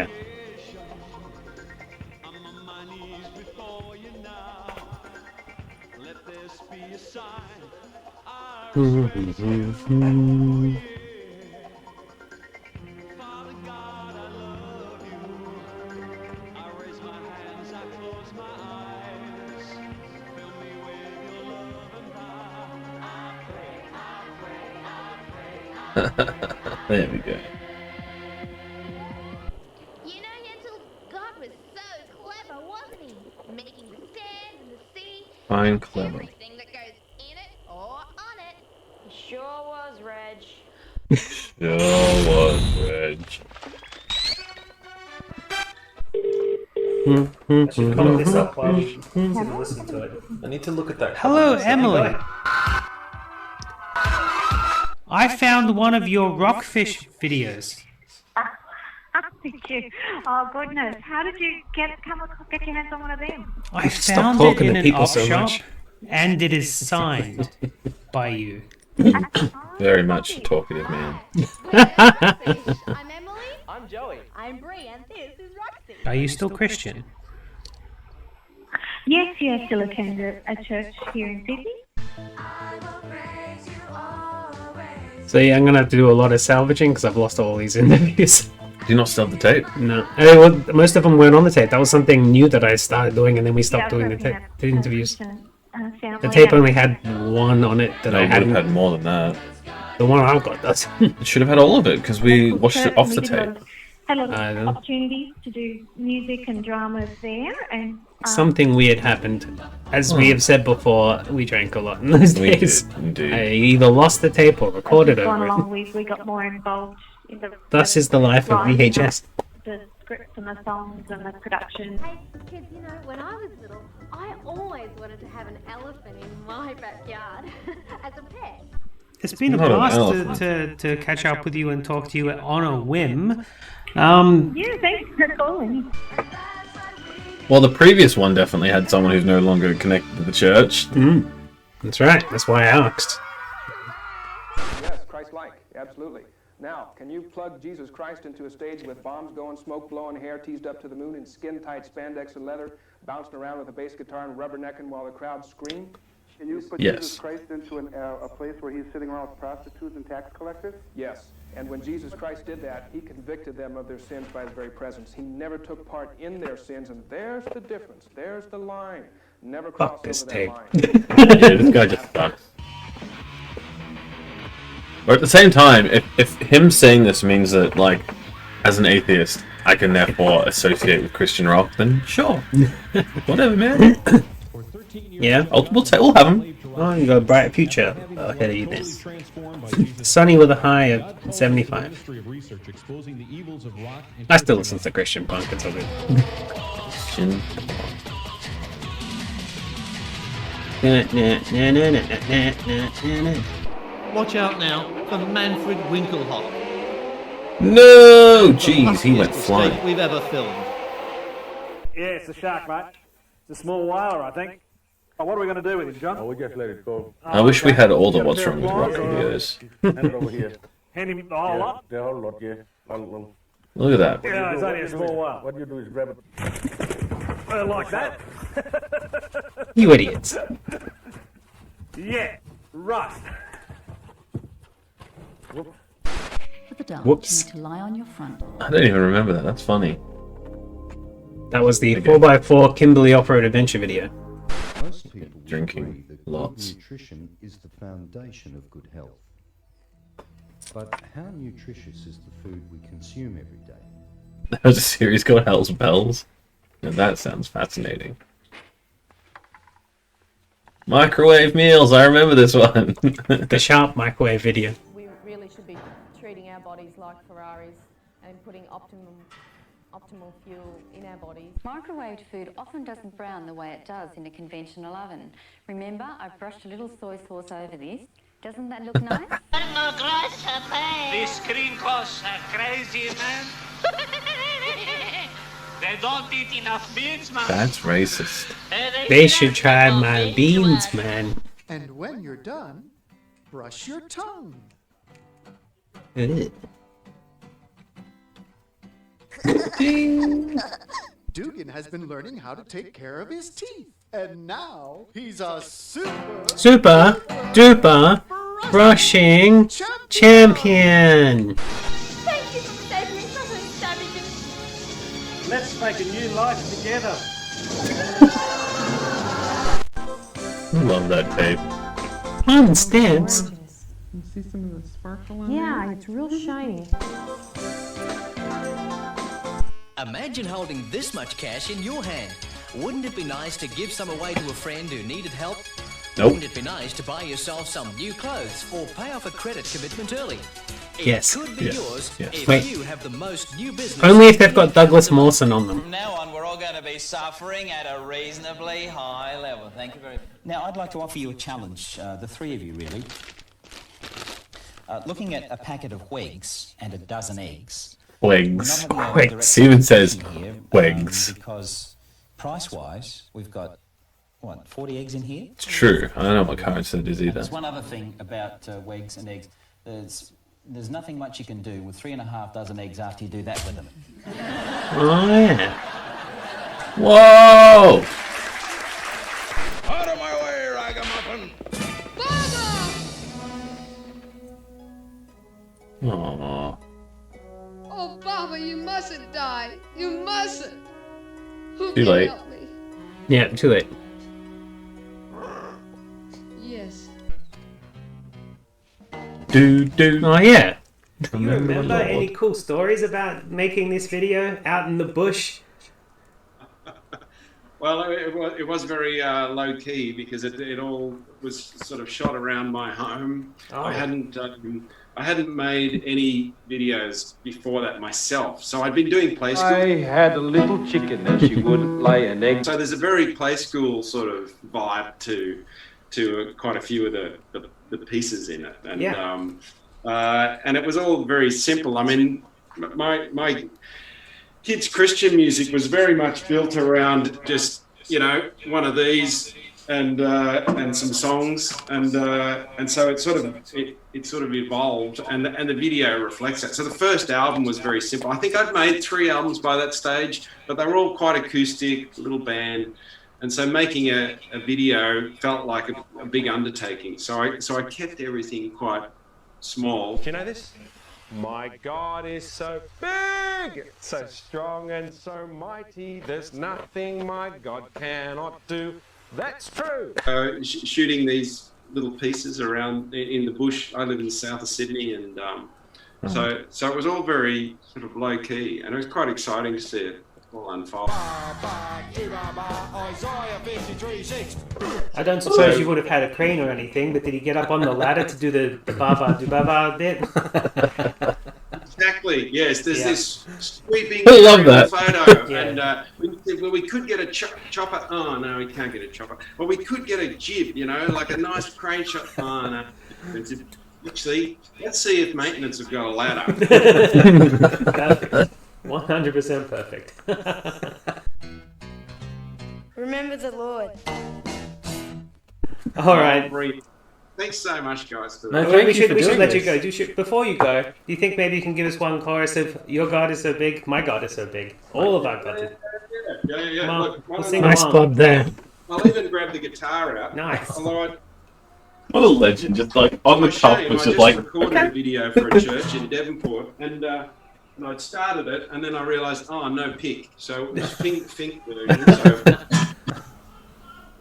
There we go. You know, Yentl, God was so clever, wasn't he? Making the sand and the sea, Fine, clever. everything that goes in it or on it. He sure was, Reg. Sure was, Reg. I should call this up while you listen to it. I need to look at that. Hello, Emily. I found one of your rockfish videos. Thank you. Oh goodness, how did you get your hands on one of them? I Stop found it talking in to an people op so shop, much. and it is signed by you. Very much a talkative man. I'm Emily. I'm Joey. I'm Bree, and this is Roxy. Are you still Christian? Yes, I still attend a church here in Sydney. So yeah, I'm gonna have to do a lot of salvaging because I've lost all these interviews. Do you not still have the tape? No, most of them weren't on the tape. That was something new that I started doing, and then we stopped doing the interviews. The tape only had one on it that No, I it would have hadn't. had more than that. The one I've got does. It should have had all of it because we watched it off the We did a lot tape. had a lot I of know. opportunities to do music and dramas there, and Something weird happened. As we have said before, we drank a lot in those We days. did, indeed. I either lost the tape or recorded gone over along, it. we got more involved in the Thus is the life of writing VHS. the scripts and the songs and the production. Hey, kids, you know, when I was little, I always wanted to have an elephant in my backyard as a pet. It's been a Not an blast elephant. to catch up with you and talk to you on a whim. Yeah, thanks for calling. Well, the previous one definitely had someone who's no longer connected to the church. That's right. That's why I asked. Yes, Christ-like, absolutely. Now, can you plug Jesus Christ into a stage with bombs going, smoke blowing, hair teased up to the moon, and skin-tight spandex and leather, bouncing around with a bass guitar and rubbernecking while the crowd scream? Can you put Yes. Jesus Christ into a place where he's sitting around with prostitutes and tax collectors? Yes. And when Jesus Christ did that, he convicted them of their sins by his very presence. He never took part in their sins, and there's the difference. There's the line. Never cross Fuck this over tape. that line. Yeah, this guy just sucks. But at the same time, if him saying this means that, like, as an atheist, I can therefore associate with Christian rock, then sure. Whatever, man. Yeah. We'll have him. Oh, you got a bright future ahead of you then. Sunny with a high of 75. I still listen to Christian punk. It's all good. Christian. Watch out now for Manfred Winkelhock. No! Jeez, he went Messiest flying. mistake we've ever filmed. Yeah, it's a shark, mate. It's a small whaler, I think. Oh, what are we going to do with him, John? Oh, we just let it go. I wish we had all the What's Wrong with Rock videos. Hand it over here. Hand him the whole lot? The whole lot, yeah. Well, Look at that. Yeah, it's only a small whale. What you do is grab it. Like that? You idiots. Yeah, right. For the dance, Whoops. you need to lie on your front. I don't even remember that. That's funny. That was the 4x4 Kimberly Off-Road Adventure video. Most people Drinking agree that good lots. nutrition is the foundation of good health. But how nutritious is the food we consume every day? There was a series called Hell's Bells. Now that sounds fascinating. Microwave meals, I remember this one. The Sharp microwave video. We really should be treating our bodies like Ferraris and putting optimal fuel in our bodies. Microwaved food often doesn't brown the way it does in a conventional oven. Remember, I've brushed a little soy sauce over this. Doesn't that look nice? These screen costs are crazy, man. They don't eat enough beans, man. That's racist. They should try my beans, man. And when you're done, brush your tongue. Ugh. Dugan has been learning how to take care of his teeth. And now he's a Super duper brushing champion. Thank you for saving me from those savages. Let's make a new life together. Love that tape. Fun stamps. You see some of the sparkle on Yeah, it's real shiny. Imagine holding this much cash in your hand. Wouldn't it be nice to give some away to a friend who needed help? Nope. Wouldn't it be nice to buy yourself some new clothes or pay off a credit commitment early? It Yes. could be Yes. yours Yes. if Wait. you have the most new business. Only if they've got Douglas Mawson on them. From now on, we're all going to be suffering at a reasonably high level. Thank you very much. Now, I'd like to offer you a challenge, the three of you, really. Looking at a packet of Weggs and a dozen eggs. Wigs. We're not having a Wigs. direct Steven says competition here, wigs. because price-wise, we've got, 40 eggs in here? It's true. I don't know what currency it is either. There's one other thing about Weggs and eggs. There's there's nothing much you can do with 3.5 dozen eggs after you do that with them. Oh, yeah. Whoa! Out of my way, ragamuffin! Aww. Oh, Baba, you mustn't die. You mustn't. Who Too can late. help me? Yeah, too late. Yes. Do. Oh, yeah. Do you remember any cool stories about making this video out in the bush? Well, it was very low key because it all was sort of shot around my home. Oh. I hadn't made any videos before that myself, so I'd been doing play school. I had a little chicken and she wouldn't lay an egg. So there's a very play school sort of vibe to quite a few of the pieces in it, and and it was all very simple. I mean, my kids' Christian music was very much built around just one of these and some songs, and so it sort of evolved, and the video reflects that. So the first album was very simple. I think I'd made 3 albums by that stage, but they were all quite acoustic, little band. And so making a video felt like a big undertaking. So I kept everything quite small. Do you know this? My God is so big, so strong and so mighty. There's nothing my God cannot do. That's true. Shooting these little pieces around in the bush. I live in the south of Sydney, and so it was all very sort of low key, and it was quite exciting to see it all unfold. I don't suppose you would have had a crane or anything, but did he get up on the ladder to do the baba do baba bit? Exactly. Yes. There's this sweeping I love that. photo, and we could get a chopper. Oh no, we can't get a chopper. Well, we could get a jib. Like a nice crane shot. Oh no. Actually, let's see if maintenance have got a ladder. Perfect. 100% perfect. Remember the Lord. All right. Thanks so much, guys. For No, that. thank we you should for let doing you go. Before you go, do you think maybe you can give us one chorus of "Your God is so big, my God is so big"? All of our God is. Yeah. Come on, Look, we'll sing Nice along. club there. I'll even grab the guitar out. Nice. Although What a legend! Just like on the top was I just just like. recorded a video for a church in Devonport, and I'd started it, and then I realised, no pick, so it was Fink version. So,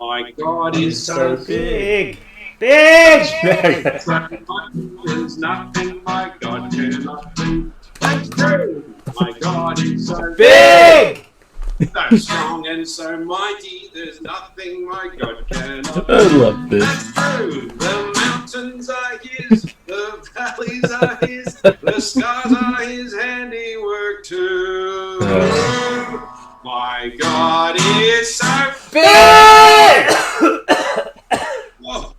my God is so Big. There's nothing my God cannot do. That's true. My God is so Big. So strong and so mighty. There's nothing my God cannot do. I love this. That's true. The mountains are His, the valleys are His, the stars are His handiwork too. My God is so big. Whoa.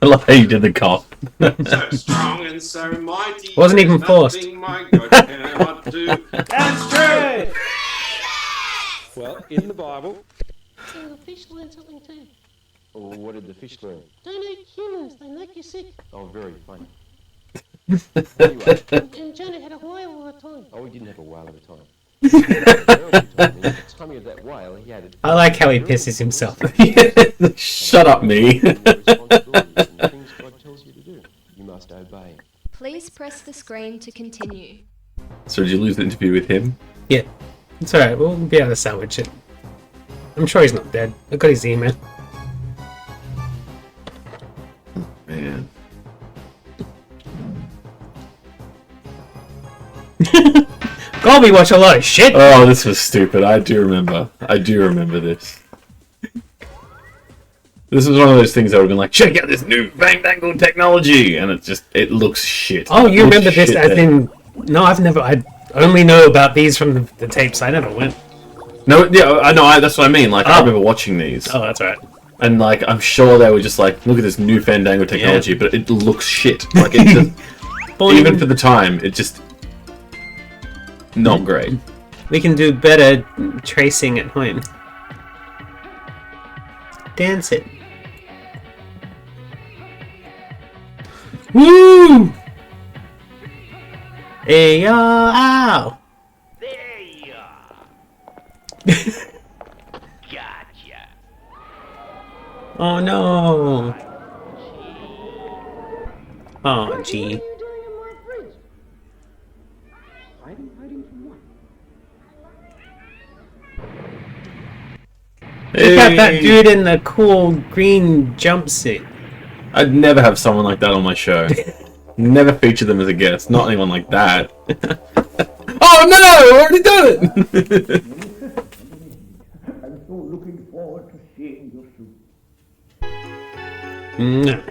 I love how you did the cough. So strong and so mighty. Wasn't even there's forced. nothing my God cannot do. That's true. Well, in the Bible. So the fish learned something too. Oh, what did the fish learn? Don't eat humans, they make you sick. Oh, very funny. Anyway. And Jonah had a whale all the time. Oh, he didn't have a whale at a time. The timing of that whale, he had it. I like how he pisses himself. Shut up, me. Things God tells you to do, you must obey. Please press the screen to continue. So did you lose the interview with him? Yeah. It's alright, we'll be able to salvage it. I'm sure he's not dead. I got his email. Man. Colby watch a lot of shit. Oh, this was stupid. I do remember this. This was one of those things that would have been like, check out this new fandangled technology, and it looks shit. Oh, you It looks remember this shit as there. in... No, I only know about these from the tapes. I never went. No, yeah, I know. That's what I mean. Like, I remember watching these. Oh, that's right. And like, I'm sure they were just like, look at this new fandangled technology, but it looks shit. Like, it just, even for the time, it just not great. We can do better tracing at home. Dance it. Woo! Hey, yo, ow! There you are. Gotcha. Oh no! Oh, gee. Look at that dude in the cool green jumpsuit. I'd never have someone like that on my show. Never feature them as a guest. Not anyone like that. Oh no! I've already done it! I'm so looking forward to seeing you soon. No.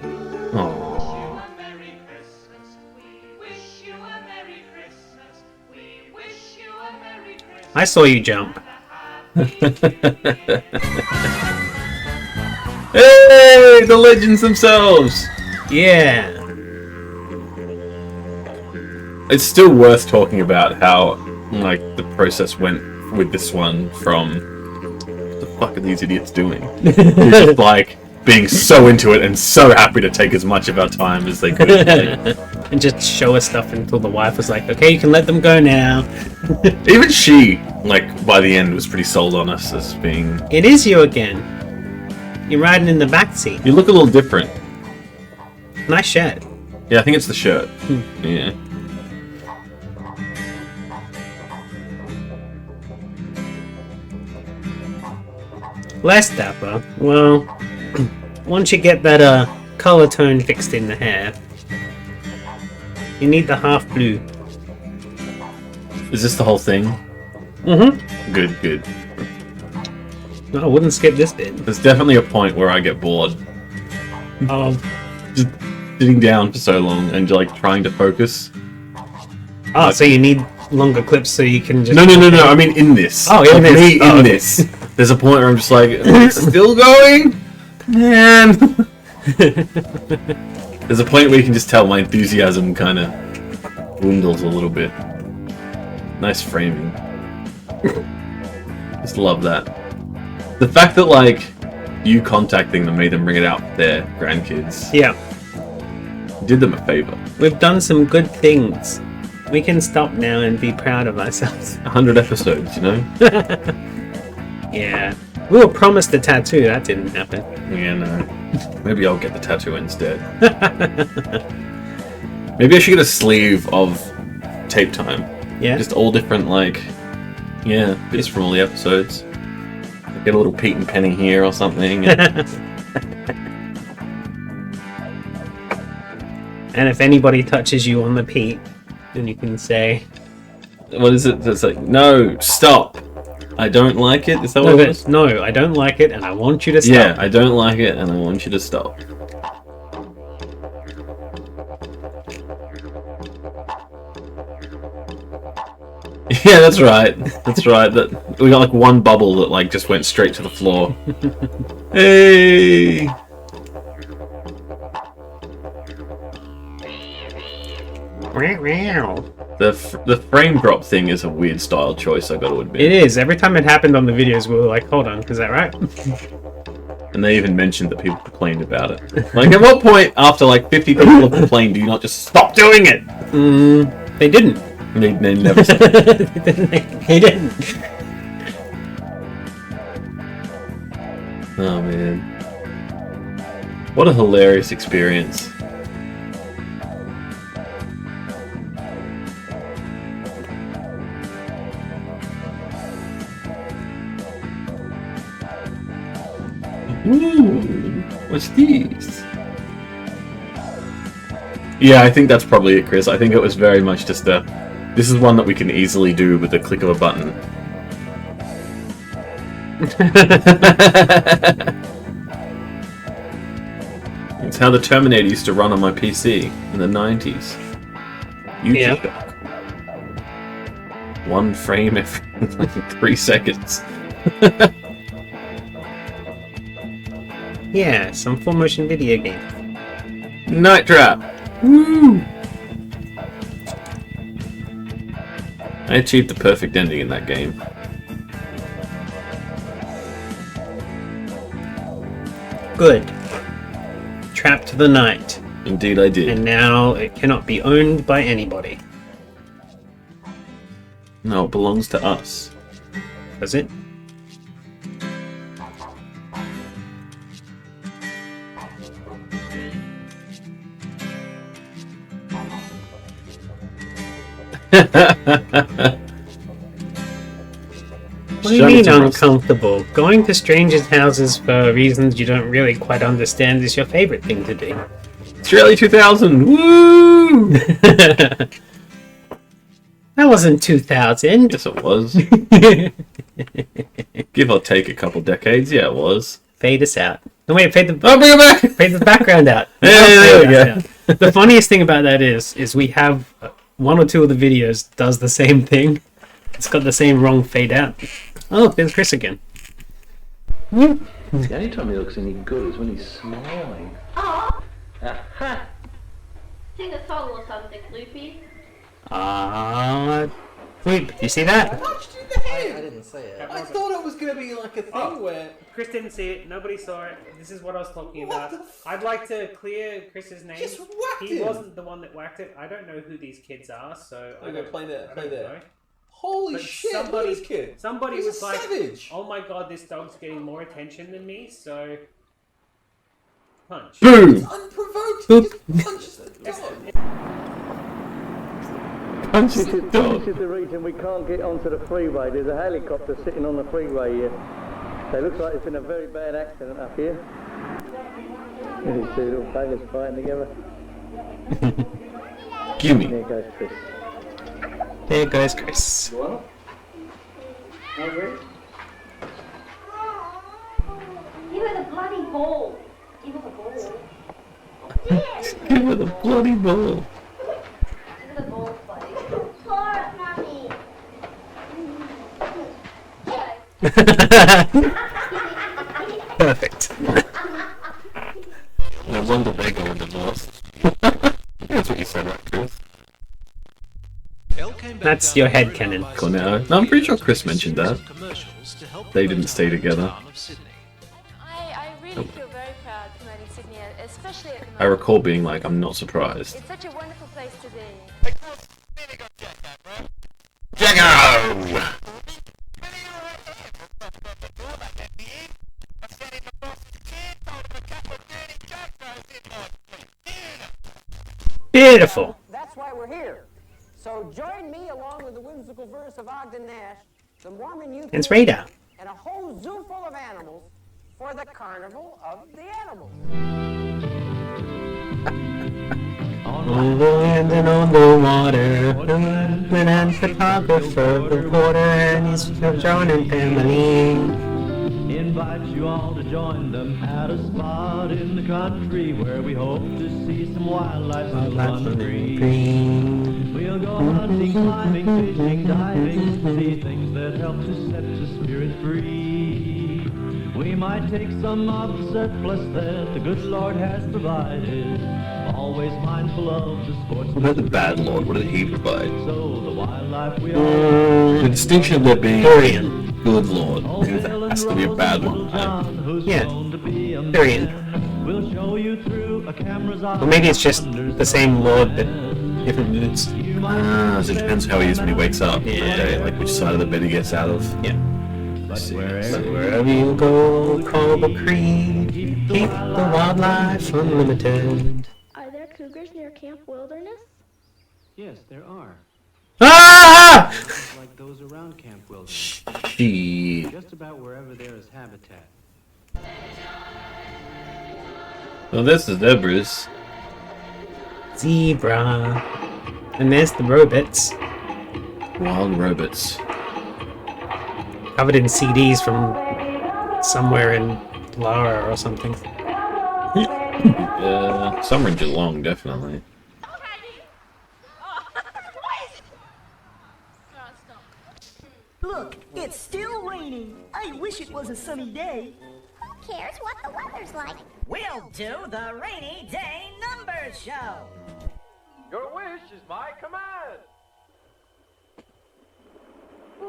Oh. I saw you jump. Hey! The legends themselves! Yeah. It's still worth talking about how, like, the process went with this one from... What the fuck are these idiots doing? You're just, like, being so into it and so happy to take as much of our time as they could. And just show us stuff until the wife was like, okay, you can let them go now. Even she, like, by the end was pretty sold on us as being... It is you again. You're riding in the back seat. You look a little different. Nice shirt. Yeah, I think it's the shirt. Yeah. Less dapper. Well, once you get that color tone fixed in the hair, you need the half blue. Is this the whole thing? Mm-hmm. Good, good. No, I wouldn't skip this bit. There's definitely a point where I get bored. Oh. Just sitting down for so long and like trying to focus. Oh, so you need longer clips so you can just... No. I mean in this. Oh, in this. Me in this. There's a point where I'm just like, it's still going? Man. There's a point where you can just tell my enthusiasm kind of dwindles a little bit. Nice framing. Just love that. The fact that, like, you contacting them made them bring it out for their grandkids. Yeah. Did them a favor. We've done some good things. We can stop now and be proud of ourselves. 100 episodes, you know? Yeah. We were promised a tattoo. That didn't happen. Yeah, no. Maybe I'll get the tattoo instead. Maybe I should get a sleeve of Tape Time. Yeah. Just all different, like, yeah, bits from all the episodes. Get a little Pete and Penny here or something. And if anybody touches you on the Pete, then you can say... What is it? It's like, no, stop. I don't like it. Is that what it is? No, I don't like it and I want you to stop. Yeah, I don't like it and I want you to stop. Yeah, that's right. That's right. That we got like one bubble that like just went straight to the floor. Hey. The frame drop thing is a weird style choice, I got to admit. It is. Every time it happened on the videos, we were like, hold on, is that right? And they even mentioned that people complained about it. Like, at what point, after like 50 people have complained, do you not just stop doing it? They didn't. They never said They didn't. Oh, man. What a hilarious experience. Ooh, what's these? Yeah, I think that's probably it, Chris. I think it was very much just a... This is one that we can easily do with the click of a button. It's how the Terminator used to run on my PC in the 90s. YouTube. Yeah. One frame every like 3 seconds. Yeah, some full motion video game. Night Trap! Woo! I achieved the perfect ending in that game. Good. Trapped the night. Indeed I did. And now it cannot be owned by anybody. No, it belongs to us. Does it? What do you mean uncomfortable? Going to strangers' houses for reasons you don't really quite understand is your favorite thing to do. Australia 2000! Woo! That wasn't 2000. Yes, it was. Give or take a couple decades, yeah, it was. Fade us out. No, wait, fade the... Oh, bring it back! Fade the background out. Yeah, there we go. The funniest thing about that is we have one or two of the videos does the same thing. It's got the same wrong fade out. Oh, there's Chris again. The only time he looks any good is when he's smiling. Oh, Aha! sing a song or something, Loopy. Wait, you see that? I I didn't see it. I thought it was going to be like a thing where... Chris didn't see it. Nobody saw it. This is what I was talking about. I'd like to clear Chris's name. Just whacked He him. wasn't the one that whacked it. I don't know who these kids are, so... I'm going to play that. know. Holy But shit, look at this kid. Somebody He's was a like, savage. oh my god, this dog's getting more attention than me, so... Punch. Boom! It's unprovoked. He just punches the dog. Punches the dog. This is the reason we can't get onto the freeway. There's a helicopter sitting on the freeway here. So it looks like it's been a very bad accident up here. These two little buggers fighting together. Gimme. There goes Chris. There goes Chris. What? Give her the bloody ball. Give her the ball. Give her the bloody ball. Give her the ball, buddy. Pour it, Mummy. Perfect. No wonder they're going divorced. That's what you said, right, Chris? That's your headcanon. Cornetto. No, I'm pretty sure Chris mentioned that. They didn't stay together. I really feel very proud promoting Sydney, especially at the moment. I recall being like, I'm not surprised. It's such a wonderful place to be. Jacko! Beautiful. That's why we're here. So join me along with the whimsical verse of Ogden Nash, the Mormon youth, It's Radar. and a whole zoo full of animals for the Carnival of the Animals. On the land and on the water, and photographer, the porter and his John and family. Invite you all to join them at a spot in the country where we hope to see some wildlife on the green. We'll go hunting, climbing, fishing, diving, see things that help to set the spirit free. We might take some of the surplus that the good Lord has provided, always mindful of the sports. What about the bad Lord? What did he provide? So the wildlife we all The distinction of there being Dorian. good Lord. There has to be a bad one. Yeah. Dorian. We'll show you through a camera's eye. Or maybe it's just the same Lord, but different moods. So it depends how he is when he wakes up. Okay, like which side of the bed he gets out of. Yeah. Wherever you go, Coral Creek, keep the wildlife unlimited. Are there cougars near Camp Wilderness? Yes, there are. Ah! Like those around Camp Wilderness. Shit. Just about wherever there is habitat. Well, there's the zebras. Zebra. And there's the robots. Wild robots. Covered in CDs from somewhere in Lara or something. Somewhere in Geelong, definitely. Look, it's still raining. I wish it was a sunny day. Who cares what the weather's like? We'll do the Rainy Day Numbers Show. Your wish is my command.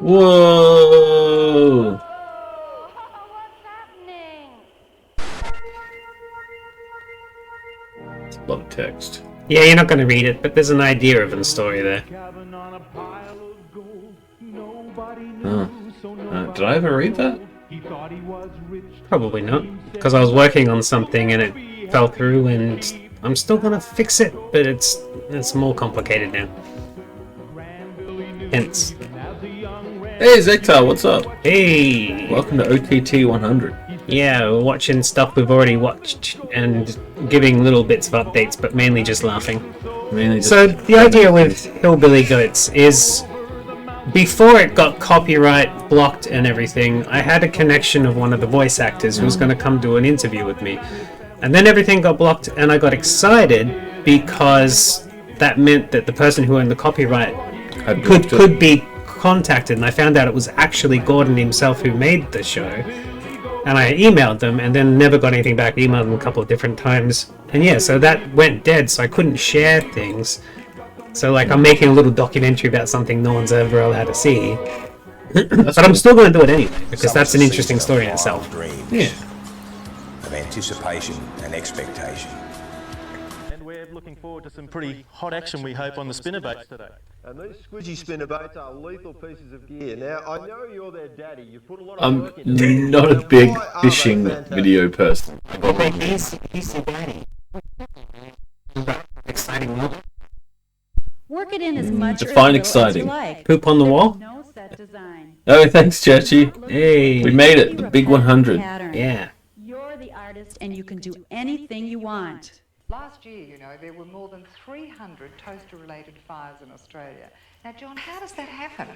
Whoa! It's a lot of text. Yeah, you're not going to read it, but there's an idea of a story there. Did I ever read that? Probably not, because I was working on something and it fell through, and I'm still gonna fix it, but it's more complicated now. Hence. Hey Zektar, what's up? Hey! Welcome to OTT 100. Yeah, we're watching stuff we've already watched and giving little bits of updates, but mainly just laughing. So the idea with Hillbilly Goats is, before it got copyright blocked and everything, I had a connection of one of the voice actors who was going to come do an interview with me. And then everything got blocked, and I got excited because that meant that the person who owned the copyright could be contacted, and I found out it was actually Gordon himself who made the show. And I emailed them, and then never got anything back. Emailed them a couple of different times, and yeah, so that went dead, so I couldn't share things. So like, I'm making a little documentary about something no one's ever allowed to see. But I'm still going to do it anyway, because that's an interesting story in itself. Yeah. Of anticipation and expectation. And we're looking forward to some pretty hot action, we hope, on the spinnerbaits today. And these squidgy spinnerbaits are lethal pieces of gear. Now, I know you're their daddy. You've put a lot of I'm work into it. not a big fishing video person. He's the daddy. Exciting one. Work it in as much or Define as little exciting. as you like. Poop on the wall? No set design. Oh, thanks, Churchy. Hey. We made it. The big 100. Yeah. You're the artist and you can do anything you want. Last year, you know, there were more than 300 toaster-related fires in Australia. Now, John, how does that happen?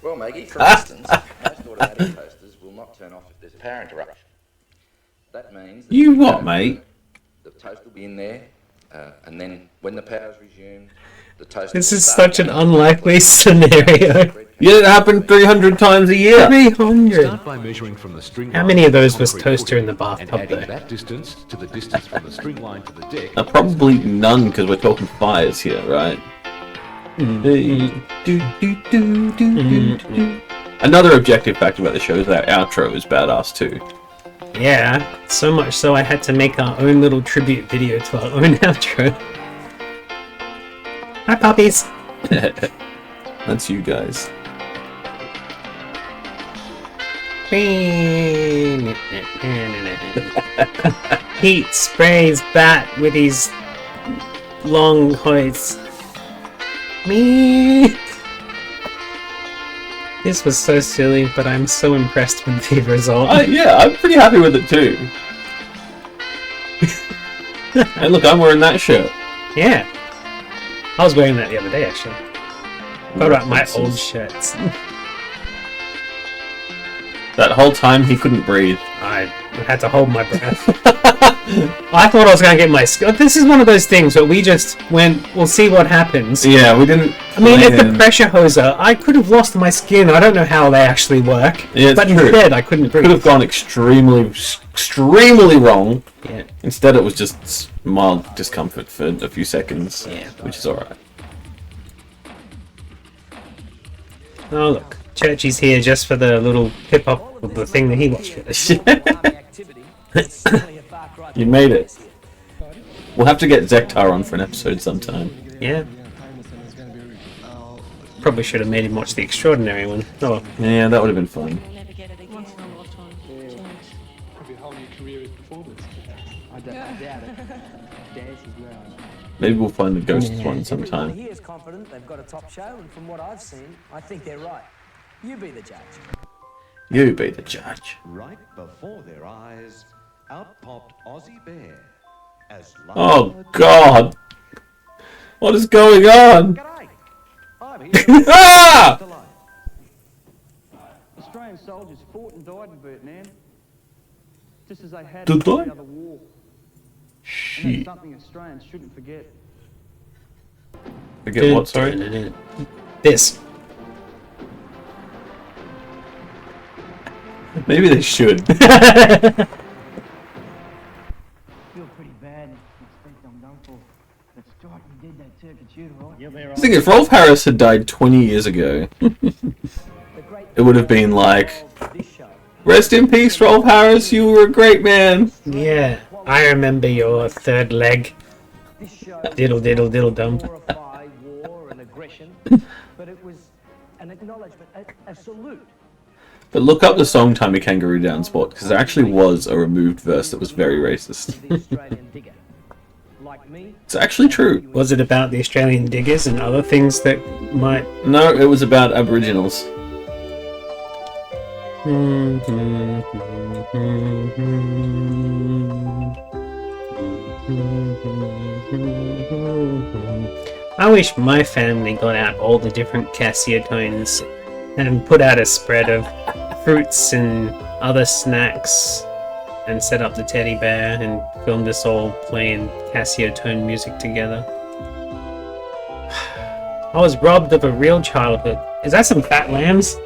Well, Maggie, for instance, most automatic toasters will not turn off if there's a power interruption. That means... that You what, mate? the toast will be in there, and then when the power's resumed, the toast... This is such an unlikely scenario. Yeah, it happened 300 times a year. 300. Start by measuring from the string How line many of to the those was concrete toaster in the footing, bathtub, and adding though? that distance to the distance from the string line to the deck. Probably none, because we're talking fires here, right? Another objective fact about the show is that our outro is badass too. Yeah, so much so I had to make our own little tribute video to our own outro. Hi, puppies. That's you guys. Heat sprays bat with his long hoist. Me. This was so silly, but I'm so impressed with the result. Yeah, I'm pretty happy with it too. Hey, look, I'm wearing that shirt. Yeah. I was wearing that the other day, actually. What about my old shirts? That whole time he couldn't breathe. I had to hold my breath. I thought I was going to get my skill. This is one of those things where we just went, we'll see what happens. Yeah, we didn't. I mean, if the pressure hoser, I could have lost my skin. I don't know how they actually work. Yeah, it's but true. instead, I couldn't breathe. Could have gone extremely wrong. Yeah. Instead, it was just mild discomfort for a few seconds. Yeah. Which is alright. Oh, look. Churchy's here just for the little hip-hop of the thing that he watched with us. You made it. We'll have to get Zektar on for an episode sometime. Yeah. Probably should have made him watch The Extraordinary one. Oh. Yeah, that would have been fun. Maybe we'll find the Ghosts one sometime. He is confident they've got a top show, and from what I've seen, I think they're right. You be the judge. You be the judge. Right before their eyes, out popped Aussie Bear. As Oh God! What is going on? Ah! Australian soldiers fought and died in Vietnam, just as they had Did in they? every other war. And Shit. that's something Australians shouldn't forget. Forget what, sorry? This. Maybe they should. I feel pretty bad. I think I'm done for. That's right, you did that Turkish shooter, right? You'll be right. I think if Rolf Harris had died 20 years ago, it would have been like, rest in peace, Rolf Harris, you were a great man. Yeah, I remember your third leg. Diddle diddle diddle dum. War and aggression, but it was a an acknowledgement, a salute. But look up the song Tommy Kangaroo Down Spot, because there actually was a removed verse that was very racist. It's actually true. Was it about the Australian diggers and other things that might... No, it was about Aboriginals. I wish my family got out all the different Casio tones and put out a spread of fruits and other snacks and set up the teddy bear and filmed us all playing Casio tone music together. I was robbed of a real childhood. Is that some fat lambs?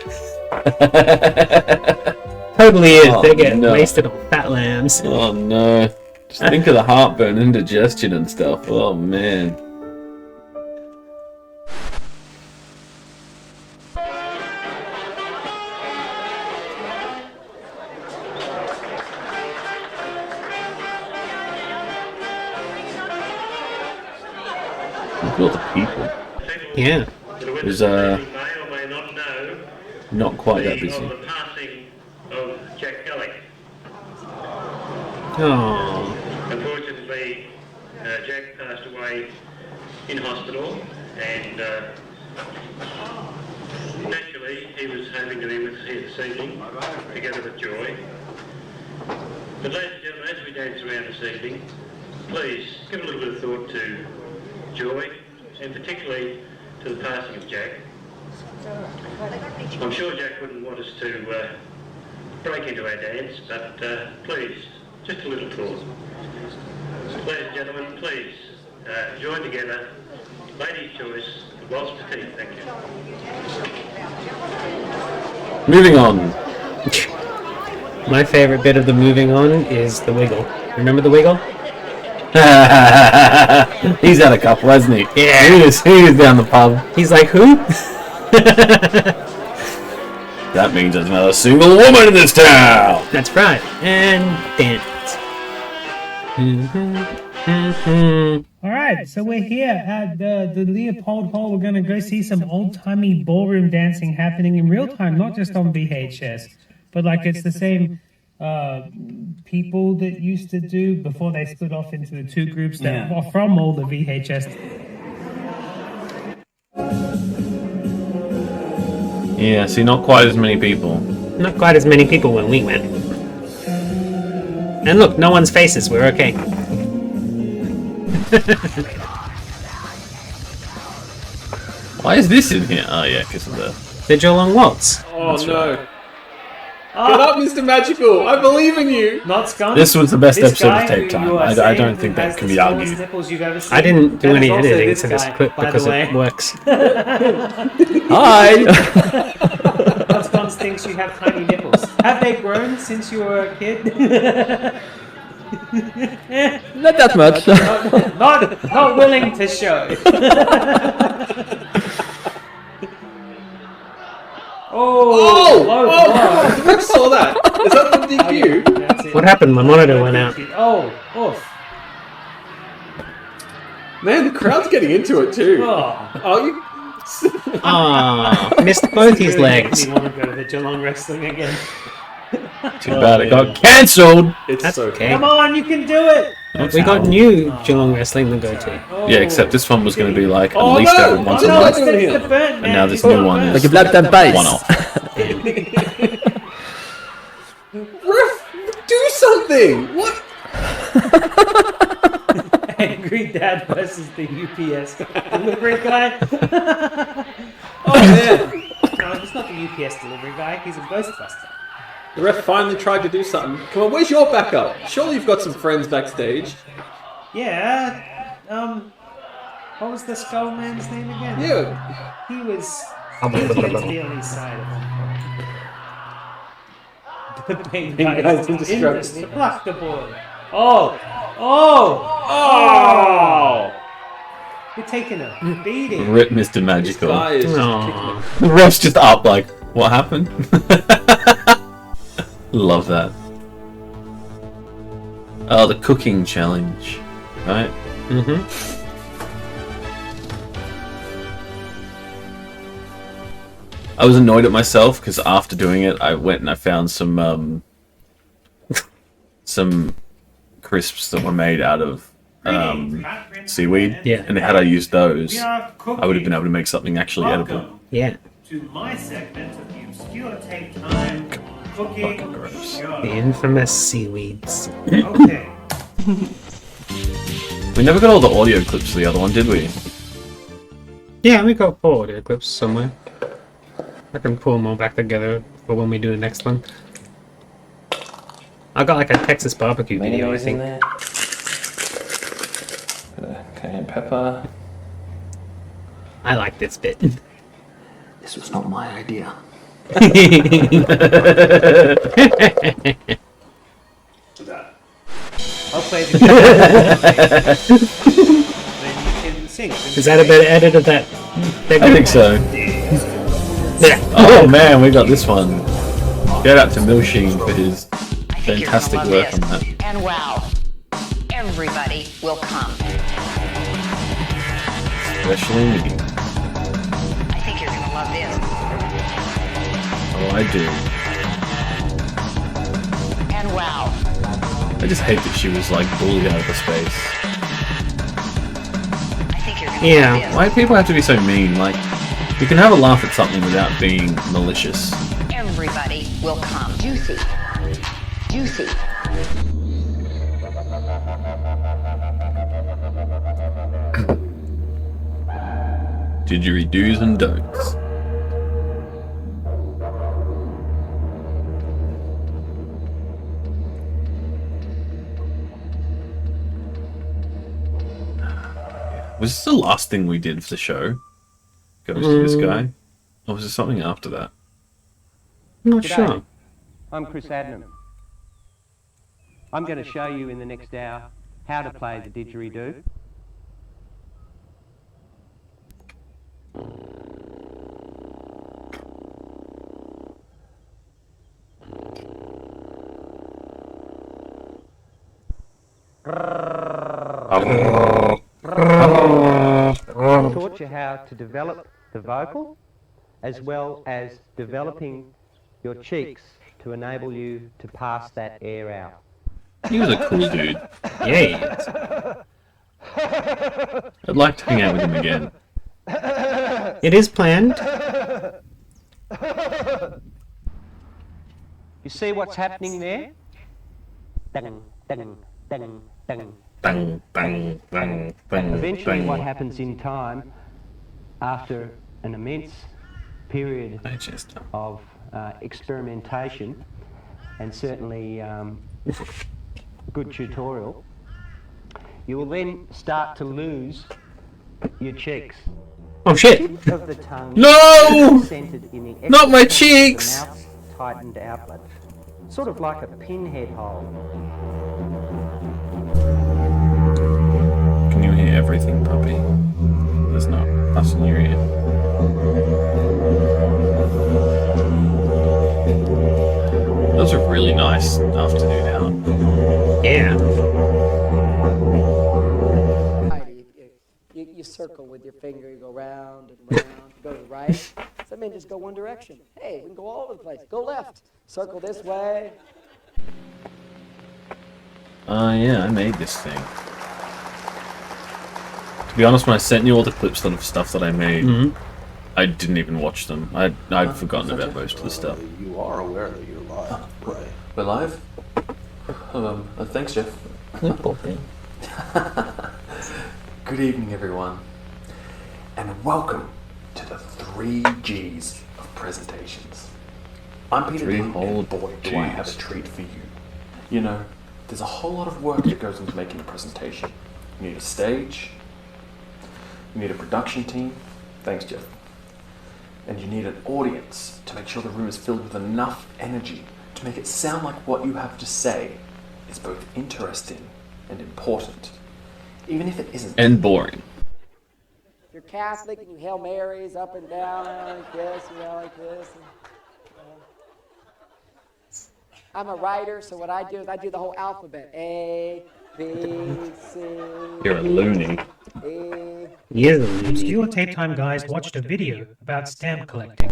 Totally is. Oh, they get no. wasted on fat lambs. Oh no. Just think of the heartburn, indigestion and stuff. Oh man. Look at all the people. Yeah. It was not quite that busy. The passing of Jack Kelly. Oh. Unfortunately, Jack passed away in hospital, and naturally he was hoping to be with us here this evening, together with Joy. But ladies and gentlemen, as we dance around this evening, please give a little bit of thought to Joy, and particularly to the passing of Jack. I'm sure Jack wouldn't want us to break into our dance, but please, just a little thought. Ladies and gentlemen, please join together. Ladies' choice, Waltz Petite. Thank you. Moving on. My favourite bit of the moving on is the wiggle. Remember the wiggle? He's had a couple, hasn't he? Yeah. He was down the pub. He's like, who? That means there's not a single woman in this town. That's right. And dance. All right, so we're here at the Leopold Hall. We're going to go see some old-timey ballroom dancing happening in real time, not just on VHS, but like it's the same people that used to do before they split off into the two groups that are from all the VHS. Yeah, see, not quite as many people. Not quite as many people when we went. And look, no one's faces. We're okay. Why is this in here? Oh yeah, because of the Geelong Waltz. Oh That's no. right. Get up, Mr. Magical! I believe in you! Not Scum. This was the best This episode guy of Tape who Time. you are I saying don't who think that has can the be smallest argued. nipples you've ever seen. I didn't do That any is also editing this to this guy, clip by the because way. it works. Hi! Not Scum thinks you have tiny nipples. Have they grown since you were a kid? Not that much. not willing to show. Oh! I saw that! Is that the DQ? What happened? My monitor went out. Oh, oof. Man, the crowd's getting into it too. Oh, you... Ah, missed both his legs. You want to go to the Geelong Wrestling again? Too bad it got cancelled. That's okay. Come on, you can do it! We got new Geelong Wrestling to go to. Yeah, except this one was going to be like at Oh, least no! every once a No, month. it's the burnt And man. now this new one is Like a black and base. one-off. Ref, do something! What? Angry Dad versus the UPS delivery guy. Oh man! No, he's not the UPS delivery guy. He's a Ghostbuster. The ref finally tried to do something. Come on, where's your backup? Surely you've got some friends backstage. Yeah. What was the Skull Man's name again? Yeah. He was meant to be on his side of him. The main guy's in indestructible. Block the boy. Oh! You're taking a beating. Rip Mr. Magical. This guy is just Aw. The ref's just up like, what happened? Love that. Oh, the cooking challenge. Right? I was annoyed at myself because after doing it, I went and I found some some crisps that were made out of seaweed. Yeah. And had I used those, I would have been able to make something actually edible. Yeah. To my segment of the obscure take time cooking show. The infamous seaweeds. Okay. We never got all the audio clips for the other one, did we? Yeah, we got 4 audio clips somewhere. I can pull them all back together for when we do the next one. I got like a Texas barbecue video, I think. Bit of cayenne pepper. I like this bit. This was not my idea. I'll play the then you can sing. Is that a better edit of that? I think so. Yeah. Oh man, we got this one. Shout out to Milsheen for his fantastic work on that. And wow, everybody will come. Especially me. I think you're gonna love this. Oh, I do. And wow. I just hate that she was like bullied out of the space. I think you're gonna Yeah. love this. Why do people have to be so mean? Like, you can have a laugh at something without being malicious. Everybody will come. Juicy. Juicy. Didgeridoos and don'ts. Was this the last thing we did for the show? Goes to this guy? Or was there something after that? I'm not G'day. sure. I'm Chris Adnam. I'm going to show you in the next hour how to play the didgeridoo. I taught you how to develop the vocal as well as developing your cheeks to enable you to pass that air out. He was a cool dude. Yeah, I'd like to hang out with him again. It is planned. You see what's happening there? Dang, dang, dang, dang. Bang, bang, bang, bang, Eventually bang. what happens in time, after an immense period of experimentation, and certainly good tutorial, you will then start to lose your cheeks. Oh shit! Tip of the tongue No! centered in the Not my exit of cheeks! the mouth tightened outlet, sort of like a pinhead hole. Can you hear everything, puppy? There's not us in your ear. That was a really nice afternoon out. Yeah. You circle with your finger, you go round and round, you go to the right. Some men just go one direction. Hey, we can go all over the place. Go left, circle this way. Yeah, I made this thing. To be honest, when I sent you all the clips of stuff that I made, I didn't even watch them. I'd forgotten about most of the stuff. You are aware that you're live, right? We're live? Thanks, Jeff. Good evening, everyone, and welcome to the 3 Gs of presentations. I'm Peter Dean, and boy, do I have a treat for you. You know, there's a whole lot of work that goes into making a presentation. You need a stage, you need a production team, thanks, Jeff, and you need an audience to make sure the room is filled with enough energy to make it sound like what you have to say is both interesting and important, even if it isn't. And boring. If you're Catholic and you Hail Marys up and down like this, like this. I'm a writer, so what I do is I do the whole alphabet. A, You're a loony. Obscure Tape Time guys watched a video about stamp collecting.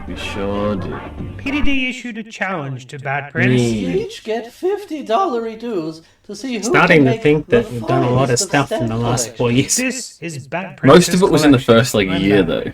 We sure did. PDD issued a challenge to Bad Prince. You each get $50 dues to see who Starting can to make think the that we've done a lot of finest stuff in the stamp last 4 years. This is Bad Prince. Most of it was in the first like year though.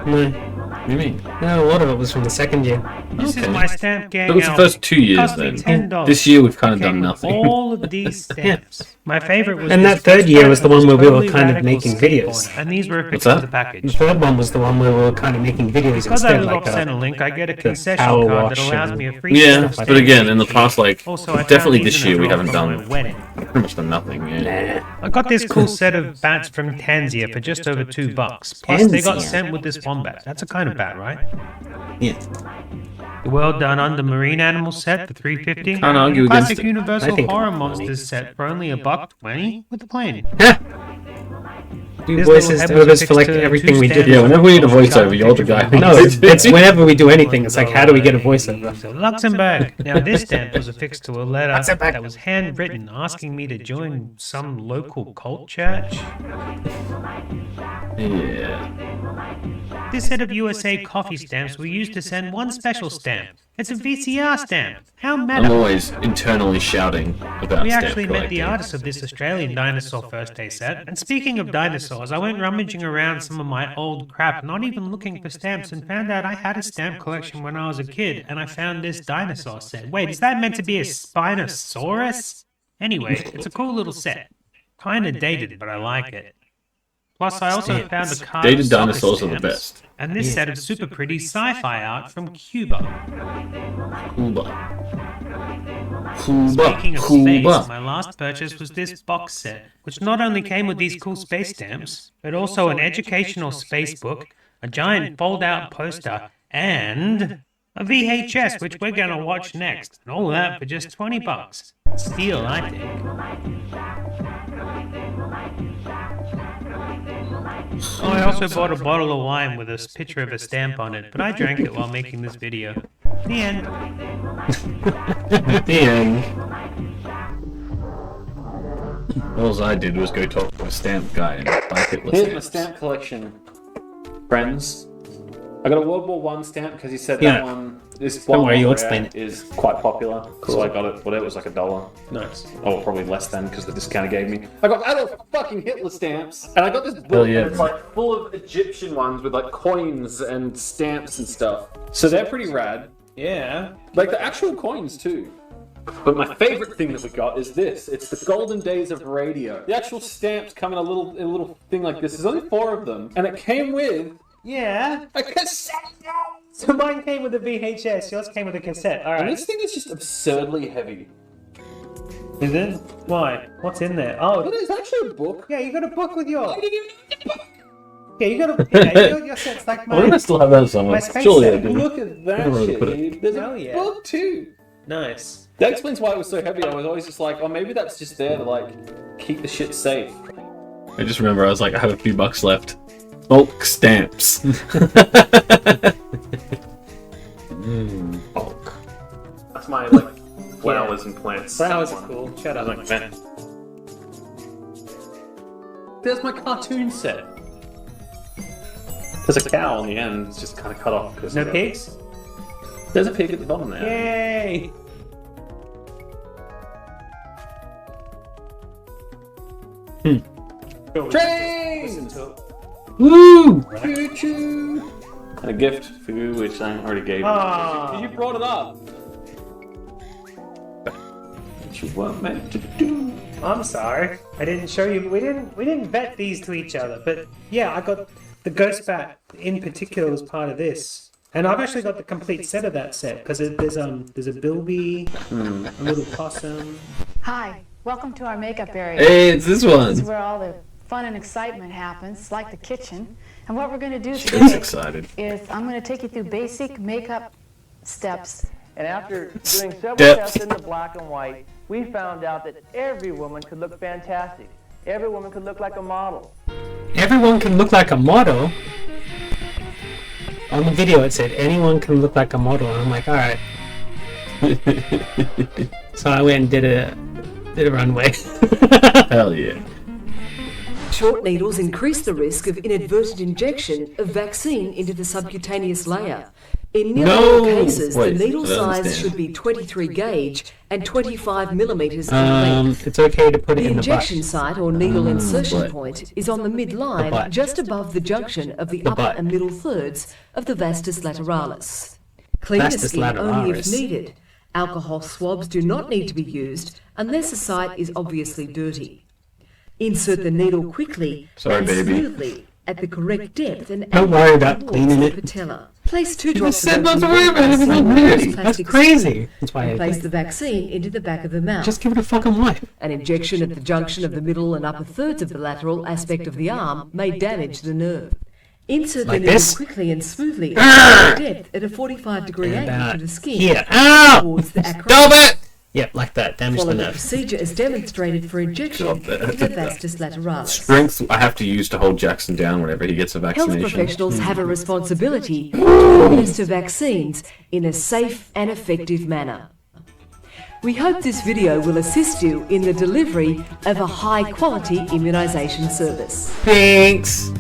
No. What do you mean? No, a lot of it was from the second year. This is my stamp gang. That was the album. first 2 years Cost me then. $10. This year we've kind of done nothing. All of these stamps. My favorite was. And this that third first year one was the that one where we were totally kind of radical making skateboarder, videos. And these were What's affixed to that? the package. The third one was the one where we were kind of making videos Because I instead, live like off Centrelink, I get a the concession power card that wash allows and- me a free Yeah, stuff but again, in the past, like, Also, I definitely found these this in a year we drawer haven't from done my wedding. pretty much done nothing. Yeah. I got this cool set of bats from Tanzania for just over $2. Plus, they got Tanzania? sent with this wombat. That's a kind of bat, right? Yeah. The Well Done Under Marine Animal set for $3.50. Can't argue against Classic it. Universal I think Horror it's funny. Monsters set for only $1.20 with the plane. Do This voices little head was overs for like affixed to everything two we did. stands. Yeah, whenever we need a voiceover, you're the guy. No, it's whenever we do anything. It's like, how do we get a voiceover? So Luxembourg. Now this stamp was affixed to a letter that was handwritten asking me to join some local cult church. Yeah. This set of USA coffee stamps we used to send one special stamp. It's a VCR stamp. How I'm meta. always internally shouting about We stamp actually met the collecting. artist of this Australian dinosaur first day set. And speaking of dinosaurs, I went rummaging around some of my old crap, not even looking for stamps, and found out I had a stamp collection when I was a kid, and I found this dinosaur set. Wait, is that meant to be a Spinosaurus? Anyway, it's a cool little set. Kinda dated, but I like it. Plus, I also found a card Dated of soccer dinosaurs are the stamps, best. and this set of super pretty sci-fi art from Cuba. Cuba. Speaking of Cuba. space, my last purchase was this box set, which not only came with these cool space stamps, but also an educational space book, a giant fold-out poster, and a VHS, which we're gonna watch next. And all that for just $20. Steal, I think. Oh, I also bought a bottle of wine with a picture of a stamp on it, but I drank it while making this video. The end. The end. All I did was go talk to a stamp guy and buy Hitler Here's my stamps. stamp collection, friends. I got a World War I stamp because he said Yeah. that one. This Don't one worry, you'll rare explain it. is quite popular, so I got it. Whatever, it was like $1. Nice. Oh, probably less than because the discount he gave me. I got Adolf fucking Hitler stamps, and I got this Hell book yeah. that's like full of Egyptian ones with like coins and stamps and stuff. So they're pretty rad. Yeah, like the actual coins too. But my favorite thing that we got is this. It's the Golden Days of Radio. The actual stamps come in a little thing like this. There's only 4 of them, and it came with a cassette. So mine came with a VHS, yours came with a cassette. And this thing is just absurdly heavy. Is it? Why? What's in there? Oh, But it's actually a book. yeah, you got a book with yours. I didn't even know the book. Yeah, you got your set's like Why don't I mine. still have that somewhere? My space Surely I set. do. Look at I don't that know where to shit, put it. dude. There's Oh, a yeah. book too. Nice. That explains why it was so heavy. I was always just like, oh, maybe that's just there to like keep the shit safe. I just remember I was like, I have a few bucks left. Bulk stamps. Bulk. That's my like flowers and plants. Flowers are cool. Shut up. Like that. There's my cartoon set. There's a cow on the end. It's just kind of cut off because No pigs? There's a pig at the bottom there. Yay! Trains! Woo! Choo-choo! And a gift for you, which I already gave you. Ah. You brought it up. What you weren't meant to do. I'm sorry. I didn't show you. We didn't vet these to each other. But yeah, I got the ghost bat in particular was part of this. And I've actually got the complete set of that set because there's a bilby, a little possum. Hi, welcome to our makeup area. Hey, it's this one. This is where all the fun and excitement happens. It's like the kitchen. And what we're going to do She's today excited. is I'm going to take you through basic makeup steps. And after doing several Steps. tests in the black and white, we found out that every woman could look fantastic. Every woman could look like a model. Everyone can look like a model. On the video it said anyone can look like a model, and I'm like, alright. So I went and did a runway. Hell yeah. Short needles increase the risk of inadvertent injection of vaccine into the subcutaneous layer. In nearly all cases, the needle size should be 23 gauge and 25 millimeters in length. It's okay to put it The in the butt. injection site or needle insertion point is on the midline, just above the junction of the upper and middle thirds of the vastus lateralis. Clean the skin only if needed. Alcohol swabs do not need to be used unless the site is obviously dirty. Insert the needle quickly and smoothly at the correct depth and Don't worry about cleaning it. patella. Place 2 drops of said not to vaccine worry about it, it's not dirty. That's plastic crazy. strip That's why and I place the vaccine into the back of the mouth. Just give it a fucking wipe. An injection at the junction of the middle and upper thirds of the lateral aspect of the arm may damage the nerve. Insert Like the needle this? quickly and smoothly at depth at a 45-degree angle About to the skin. here. Ow! Towards the Stop it! Yep, like that. Damage Follow the the nerve. procedure as demonstrated for injection into the vastus lateralis. Strength I have to use to hold Jackson down whenever he gets a Health vaccination. professionals have a responsibility to administer vaccines in a safe and effective manner. We hope this video will assist you in the delivery of a high-quality immunisation service. Thanks.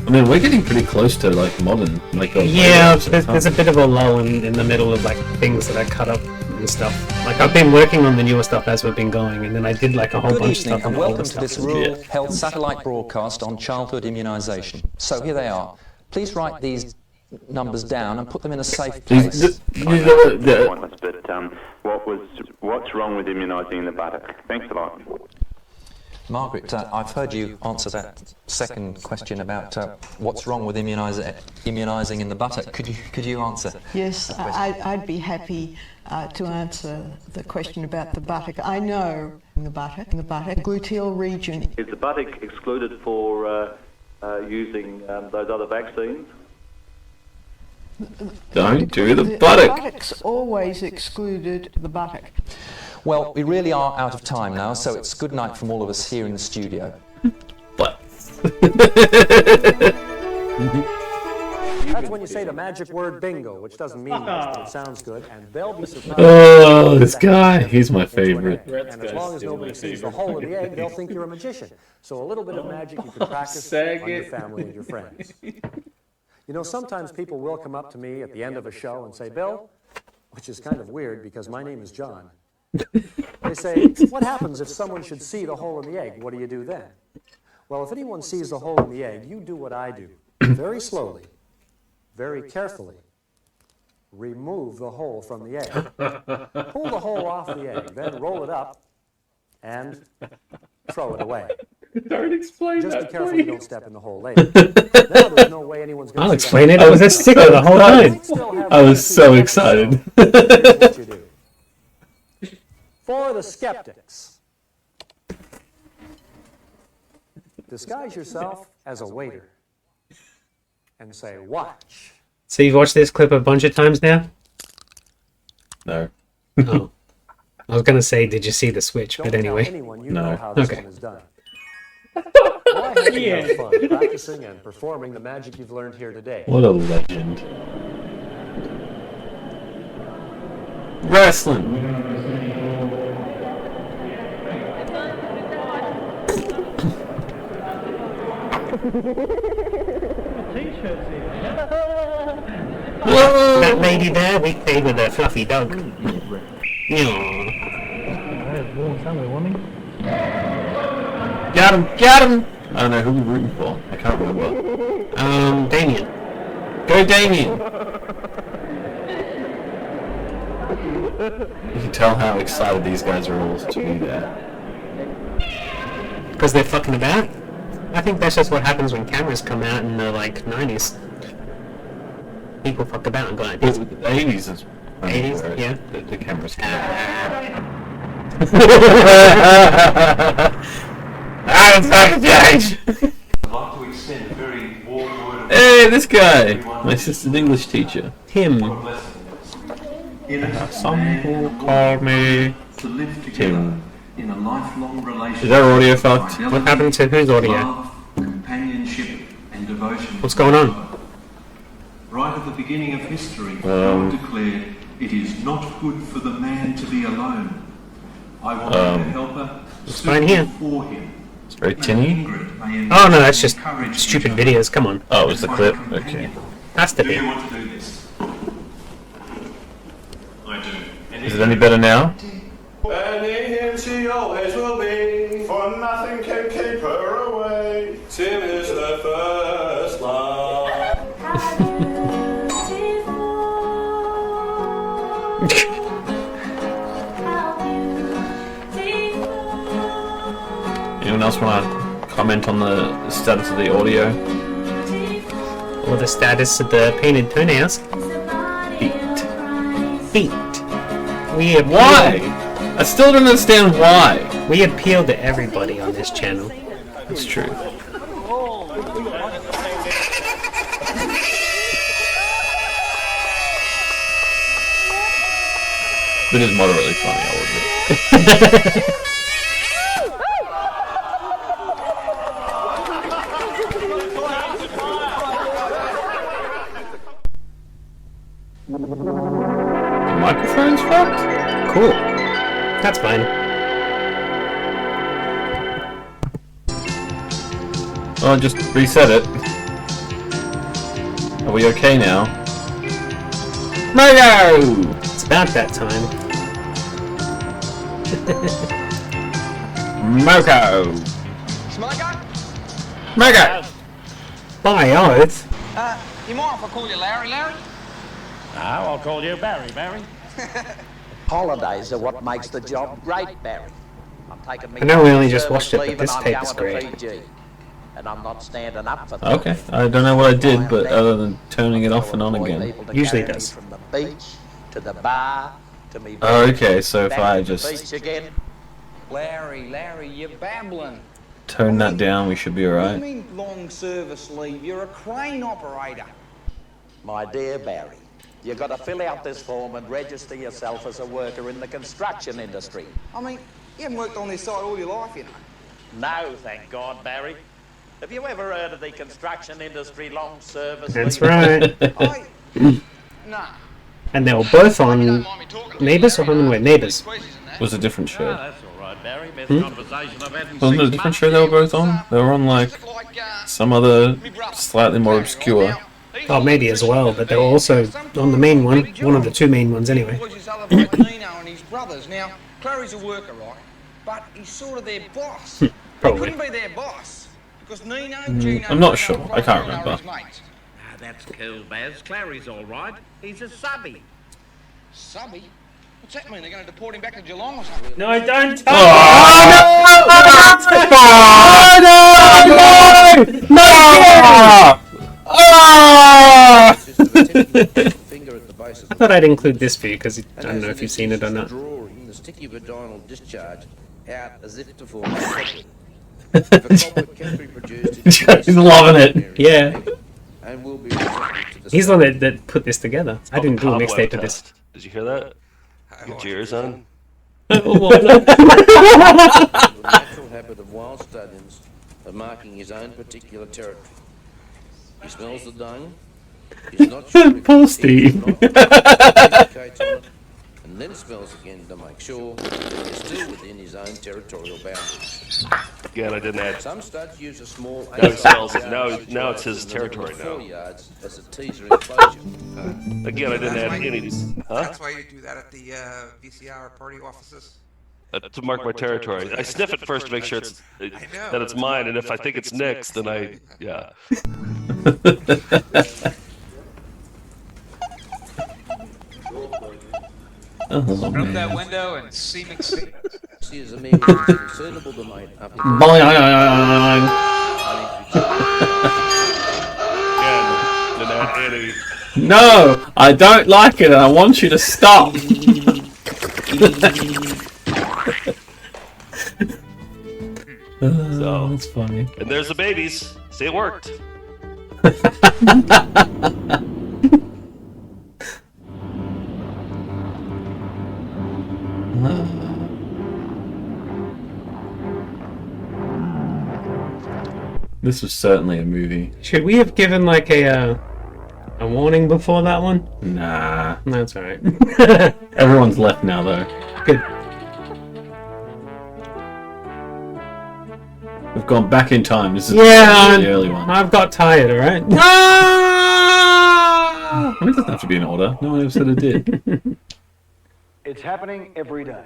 I mean, we're getting pretty close to like modern, like Yeah, there's a bit of a lull in the middle of like things that I cut up and stuff. Like I've been working on the newer stuff as we've been going, and then I did like a whole Good bunch of evening stuff on and the older welcome to stuff. this rural health satellite broadcast on childhood immunisation. So here they are. Please write these numbers down and put them in a safe place. Pointless, but what's wrong with immunising the buttock? Thanks a lot. Margaret, I've heard you answer that second question about what's wrong with immunising in the buttock. Could you answer? Yes, I'd be happy to answer the question about the buttock. I know the buttock gluteal region. Is the buttock excluded for using those other vaccines? Don't do the buttock. The buttock's always excluded the buttock. Well, we really are out of time now, so it's good night from all of us here in the studio. That's when you say the magic word bingo, which doesn't mean much, but it sounds good, and they'll be surprised. Oh, this guy, he's my favorite. And as long as nobody sees the hole in the egg, they'll think you're a magician. So a little bit of magic you can practice on your family and your friends. You know, sometimes people will come up to me at the end of a show and say, Bill, which is kind of weird because my name is John. They say, what happens if someone should see the hole in the egg? What do you do then? Well, if anyone sees the hole in the egg, you do what I do. Very slowly, very carefully, remove the hole from the egg. Pull the hole off the egg, then roll it up and throw it away. Don't explain Just that, be careful please. you don't step in the hole later. Now there's no way anyone's going I'll to explain it. I was a sticker the whole time. I was so excited. What you do. For the skeptics, disguise yourself as a waiter and say, watch. So you've watched this clip a bunch of times now? No. Oh. I was gonna say, did you see the switch? Don't But tell anyway. anyone you know how this Okay. one is done. Why have you Yeah. have fun practicing and performing the magic you've learned here today? What a legend. Wrestling. That lady there, we favour the fluffy dog. Got him! Got him! I don't know who we're rooting for. I can't remember. Damien. Go Damien! You can tell how excited these guys are all to be there. Because they're fucking about? I think that's just what happens when cameras come out in the, like, 90s. People fuck about and go like this. The 80s is... 80s, yeah. The cameras come out. I'm fucking Judge! I'd like to extend a very warm word of Hey, this guy! My assistant English teacher. Him. Some people call me to live together Tim. in a lifelong relationship. Is our audio fucked? What happened to whose audio? Love, companionship, and devotion. What's going on? Right at the beginning of history, God declared It is not good for the man to be alone. I will be a helper It's fine here. for him. It's very tinny. Oh no, that's just stupid videos. Come on. Oh, it was the clip? Okay. Has to Do be. you want to do this? I do. Is it any better now? And in him she always will be, for nothing can keep her away. Tim is her first love. Anyone else want to comment on the status of the audio? Or the status of the painted toenails? Feet. We appeal. Why? I still don't understand why. We appeal to everybody on this channel. That's true. It is moderately funny, I will admit. The microphone's fucked? Cool. That's fine. Oh, just reset it. Are we okay now? Mario! It's about that time. Moko! Moko! By oath. You mind if I call you Larry? No, I'll call you Barry. Holidays are what makes the job great, Barry. I'm taking me I know we only just watched it, leave but this and I'm tape is going to great. Fiji. And I'm not standing up for Okay, I don't know what I did, but other than turning it off and on again. Usually it does. From the beach to the bar to me. Oh, okay, so if back I to the just beach again. Larry, you're babbling. turn that down, we should be What do alright. you mean long service leave? You're a crane operator. My dear Barry, you've got to fill out this form and register yourself as a worker in the construction industry. I mean, you haven't worked on this site all your life, you know. No, thank God, Barry. Have you ever heard of the construction industry long service? That's leave? right. Nah. And they were both on Neighbours or Home and Away? Neighbours. It was a different show. That's all right, Barry. Best Hmm? conversation I've had in Wasn't it a 6 different months. show they were both on? They were on like some other slightly more obscure. Oh, maybe as well, but they were also on the main one. One of the two main ones, anyway. Was his other bloke Nino and his brothers. Now, Clary's a worker, right? But he's sort of their boss. Probably. He couldn't be their boss because Nino, Gino, I'm not Reno, sure. I Brian can't are remember. his mates. Ah, that's cool, Baz. Clary's all right. He's a subby. Subby? What's that mean? They're going to deport him back to Geelong or something? No, don't. I thought I'd include this for you because I don't know if you've seen it or not. Drawing the sticky vaginal discharge out as if to form a couplet. If a couplet can be produced, He's loving it. Yeah. and will be receptive to the He's the one that put this together. I didn't do a mixtape of this. Did you hear that? Get your ears on. the natural habit of wild stallions of marking his own particular territory. He smells the dung. He's not sure if Poor he's Steve. eaten or not, defecates on it, and then smells again to make sure that he's still within his own territorial boundaries. Again, I didn't add. Some studs use a small. Now he smells it. Now it's his territory now. 4 yards as a teaser enclosure. Again, I didn't add any. Huh? That's why you do that at the VCR party offices. To mark my territory. I sniff it first to make sure that it's mine, and if I think it's Nick's, then yeah. Open that window and see McSee. See as a means of discernible domain up in No, I don't like it and I want you to stop. So that's funny. And there's the babies. See, it worked. This was certainly a movie. Should we have given like a A warning before that one? Nah. That's alright. Everyone's left now, though. Good. We've gone back in time. This is Yeah, the early one. I've got tired, alright? I mean, it doesn't have to be in order. No one ever said it did. It's happening every day.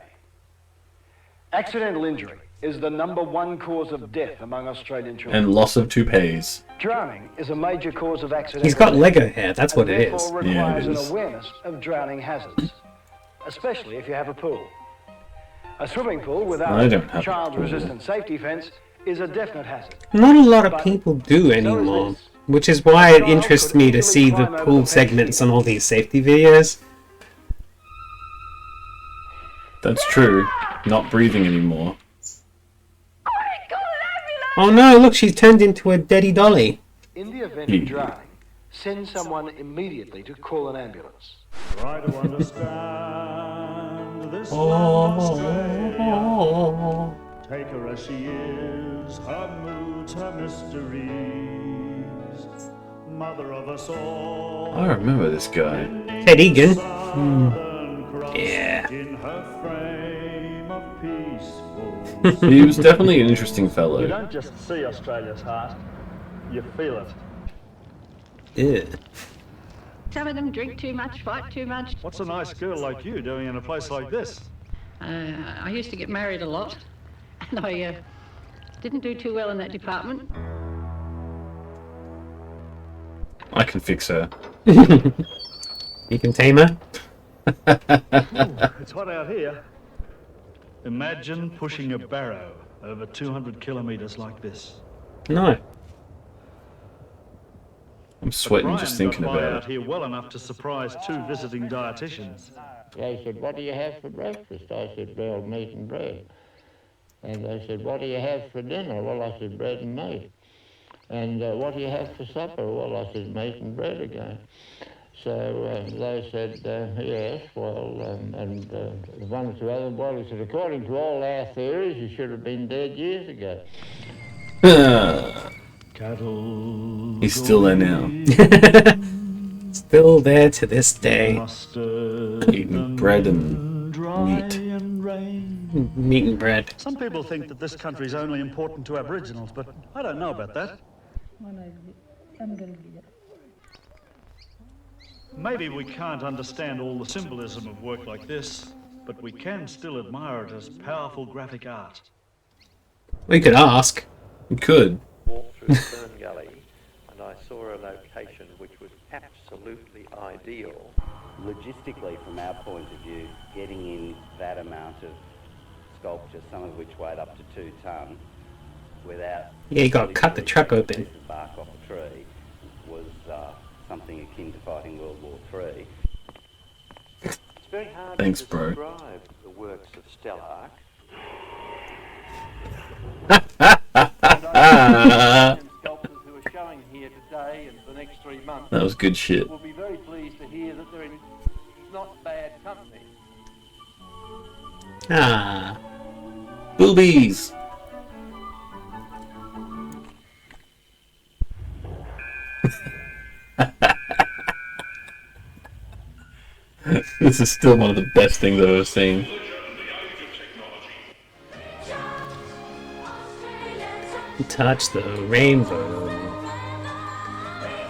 Accidental injury is the #1 cause of death among Australian children. And loss of toupees. Drowning is a major cause of accidental He's got death, Lego hair, that's what and it is. therefore requires an awareness of drowning hazards, especially if you have a pool. A swimming pool I without don't have a a child-resistant safety fence is a definite hazard. Not a lot of people do anymore, which is why it interests me to see the pool segments on all these safety videos. That's true. Not breathing anymore. Oh no, look, she's turned into a Daddy Dolly. In the event of drowning, send someone immediately to call an ambulance. Try to understand this land Australia. Take her as she is, her moods, her mysteries. Mother of us all. I remember this guy. Ted Egan. Yeah. In her frame of peaceful. He was definitely an interesting You fellow. don't just see Australia's heart, you feel it. Yeah. Some of them drink too much, fight too much. What's a nice girl like you doing in a place like this? I used to get married a lot, and I didn't do too well in that department. I can fix her. You can tame her? It's hot out here. Imagine pushing a barrow over 200 kilometres like this. No. I'm sweating Brian just thinking got by about out it. here well enough to surprise 2 visiting dietitians. They said, "What do you have for breakfast?" I said, "Well, meat and bread." And they said, "What do you have for dinner?" Well, I said, "Bread and meat." And what do you have for supper? Well, I said, "Meat and bread again." So they said, yes, well, and one or two other boys said, "According to all our theories, you should have been dead years ago." He's still there now. Still there to this day. Eating bread and meat. Meat and bread. Some people think that this country's only important to Aboriginals, but I don't know about that. Maybe we can't understand all the symbolism of work like this, but we can still admire it as powerful graphic art. We could ask. We could. Walked through Fern Gully and I saw a location which was absolutely ideal. Logistically, from our point of view, getting in that amount of sculpture, some of which weighed up to 2 tonne, without... Yeah, you got to cut the truck open. ...bark off a tree was something akin to fighting World War III. It's very hard Thanks, to bro. describe the works of Stellark. Sculptors who are showing here today and for the next 3 months. That was good shit. We'll be very pleased to hear that they're in not bad company. Ah. Boobies. This is still one of the best things I've ever seen. Touch the rainbow.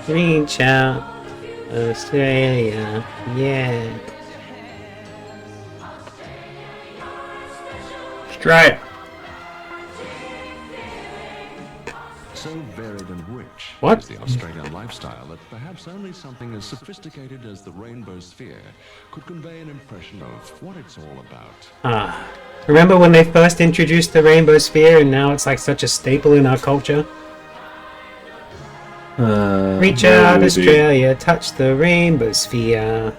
Reach out, Australia, yeah. Australia. So varied and rich What? is the Australian lifestyle that perhaps only something as sophisticated as the rainbow sphere could convey an impression of what it's all about. Ah. Remember when they first introduced the rainbow sphere and now it's like such a staple in our culture? Reach where out, would we be? Australia, touch the rainbow sphere.